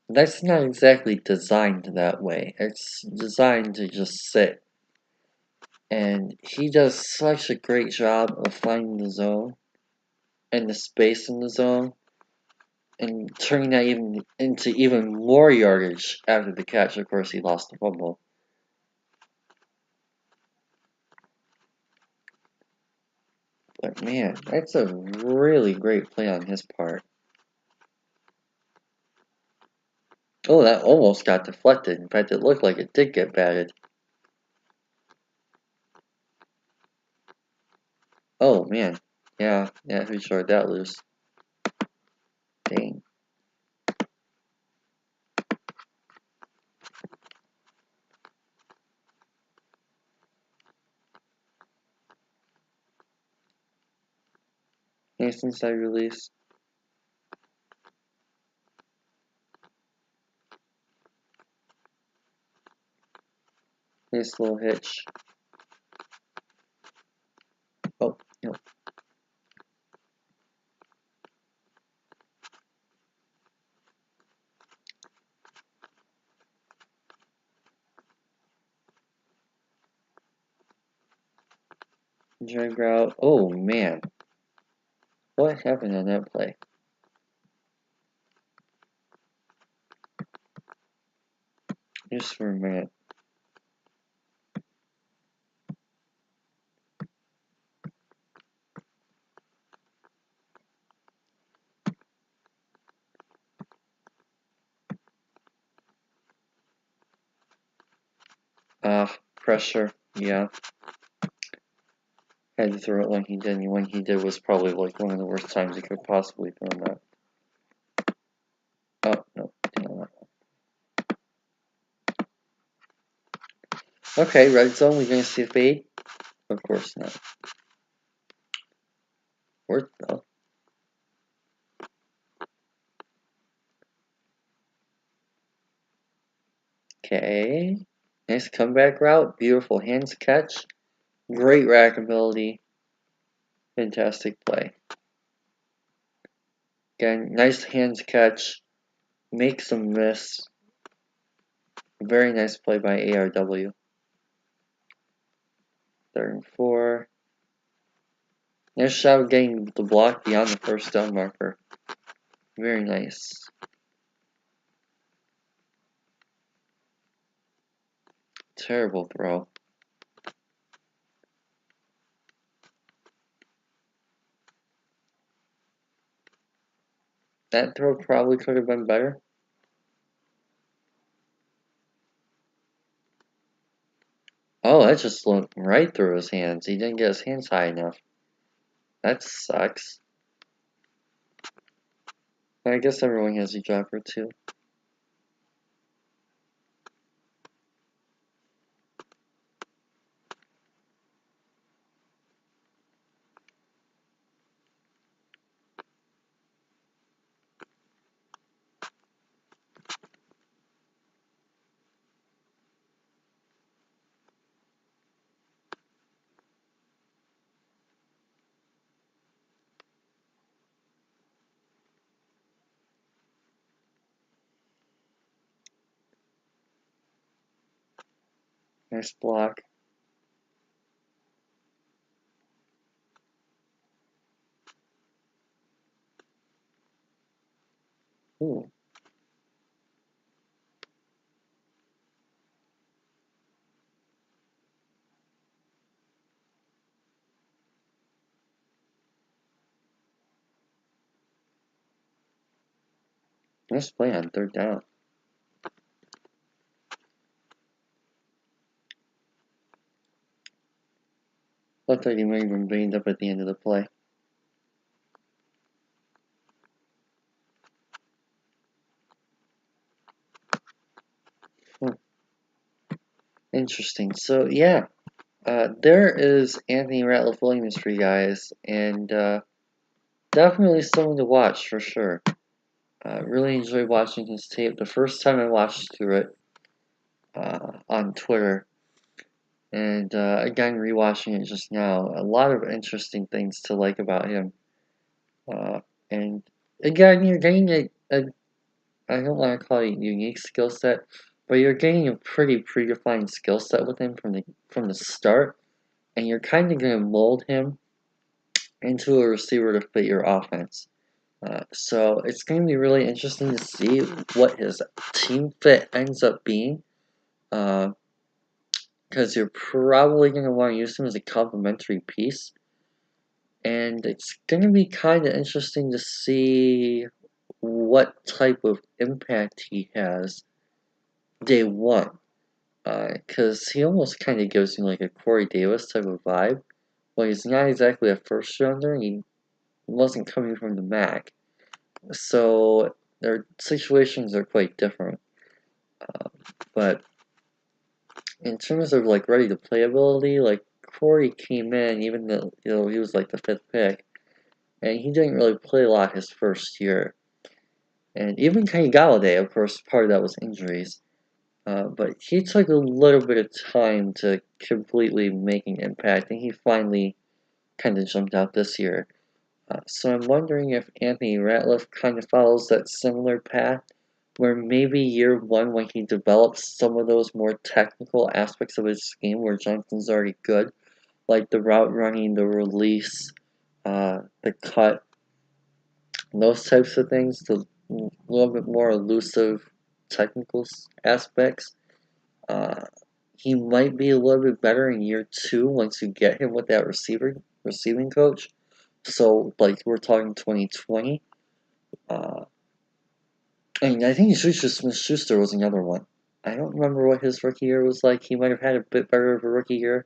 That's not exactly designed that way. It's designed to just sit. And he does such a great job of finding the zone and the space in the zone and turning that into even more yardage after the catch. Of course, he lost the fumble. But man, that's a really great play on his part. Oh, that almost got deflected. In fact, it looked like it did get batted. Oh man, yeah, who showed that loose? Dang. Nice inside release. Nice little hitch. Oh, no. Drag route. Oh man. What happened on that play? Just for a minute. Pressure. Yeah. Had to throw it when he did, and when he did was probably like one of the worst times he could possibly throw that. Oh, no. Okay, red zone, we're gonna see a fade? Of course not. Worth though. Okay. Nice comeback route. Beautiful hands catch. Great rack ability. Fantastic play. Again, nice hands catch. Makes them miss. Very nice play by ARW. 3rd and 4. Nice shot of getting the block beyond the first down marker. Very nice. Terrible throw. That throw probably could have been better. Oh, that just went right through his hands. He didn't get his hands high enough. That sucks. But I guess everyone has a job or two. Nice block. Ooh. Nice play on 3rd down. Looked like he might have been banged up at the end of the play. Interesting. So, yeah. There is Anthony Ratliff-Williams for you guys. And definitely someone to watch for sure. Really enjoyed watching his tape. The first time I watched through it on Twitter, And again, rewatching it just now, a lot of interesting things to like about him. And again, you're getting a I don't want to call it a unique skill set, but you're getting a pretty predefined skill set with him from the start, and you're kind of going to mold him into a receiver to fit your offense. So it's going to be really interesting to see what his team fit ends up being, because you're probably going to want to use him as a complementary piece. And it's going to be kind of interesting to see what type of impact he has day one. Because he almost kind of gives me like a Corey Davis type of vibe. Well, he's not exactly a first rounder, and he wasn't coming from the MAC. So their situations are quite different. But in terms of like ready to play ability, like Corey came in even though he was like the 5th pick, and he didn't really play a lot his first year. And even Kenny Galladay, of course, part of that was injuries. But he took a little bit of time to completely make an impact, and he finally kind of jumped out this year. So I'm wondering if Anthony Ratliff kind of follows that similar path, where maybe year one, when he develops some of those more technical aspects of his game where Johnson's already good, like the route running, the release, the cut, those types of things, the little bit more elusive technical aspects. He might be a little bit better in year two once you get him with that receiving coach. So, like, we're talking 2020. And I think Juju Smith-Schuster was another one. I don't remember what his rookie year was like. He might have had a bit better of a rookie year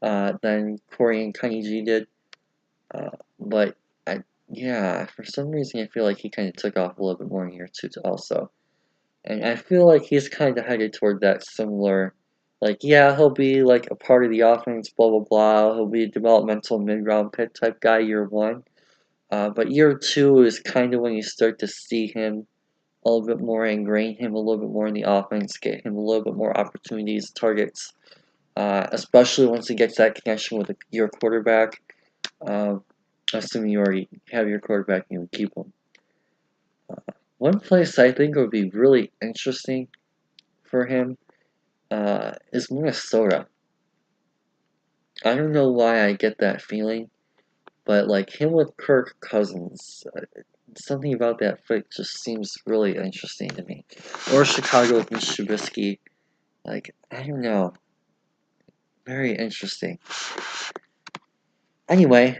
than Corey and Kenny G did. But, yeah, for some reason I feel like he kind of took off a little bit more in year two also. And I feel like he's kind of headed toward that similar, like, yeah, he'll be like a part of the offense, blah, blah, blah. He'll be a developmental mid-round pick type guy year one. But year two is kind of when you start to see him a little bit more, ingrain him a little bit more in the offense, get him a little bit more opportunities, targets, especially once he gets that connection with your quarterback. Assuming you already have your quarterback and you keep him. One place I think would be really interesting for him is Minnesota. I don't know why I get that feeling, but like him with Kirk Cousins, something about that fit just seems really interesting to me. Or Chicago with Mitch Trubisky. Like, I don't know. Very interesting. Anyway,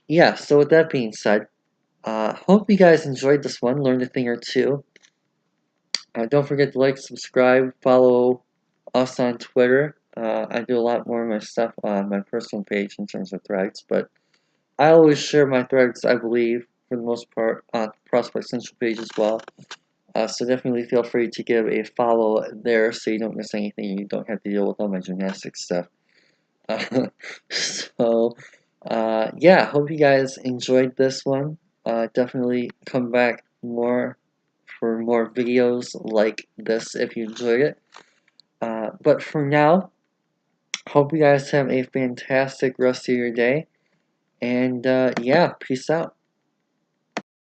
yeah, so with that being said, hope you guys enjoyed this one, learned a thing or two. Don't forget to like, subscribe, follow us on Twitter. I do a lot more of my stuff on my personal page in terms of threads, but I always share my threads, I believe, for the most part, on the Prospect Central page as well. So definitely feel free to give a follow there so you don't miss anything and you don't have to deal with all my gymnastics stuff. Yeah, hope you guys enjoyed this one. Definitely come back more for more videos like this if you enjoyed it. But for now, hope you guys have a fantastic rest of your day. And yeah, peace out.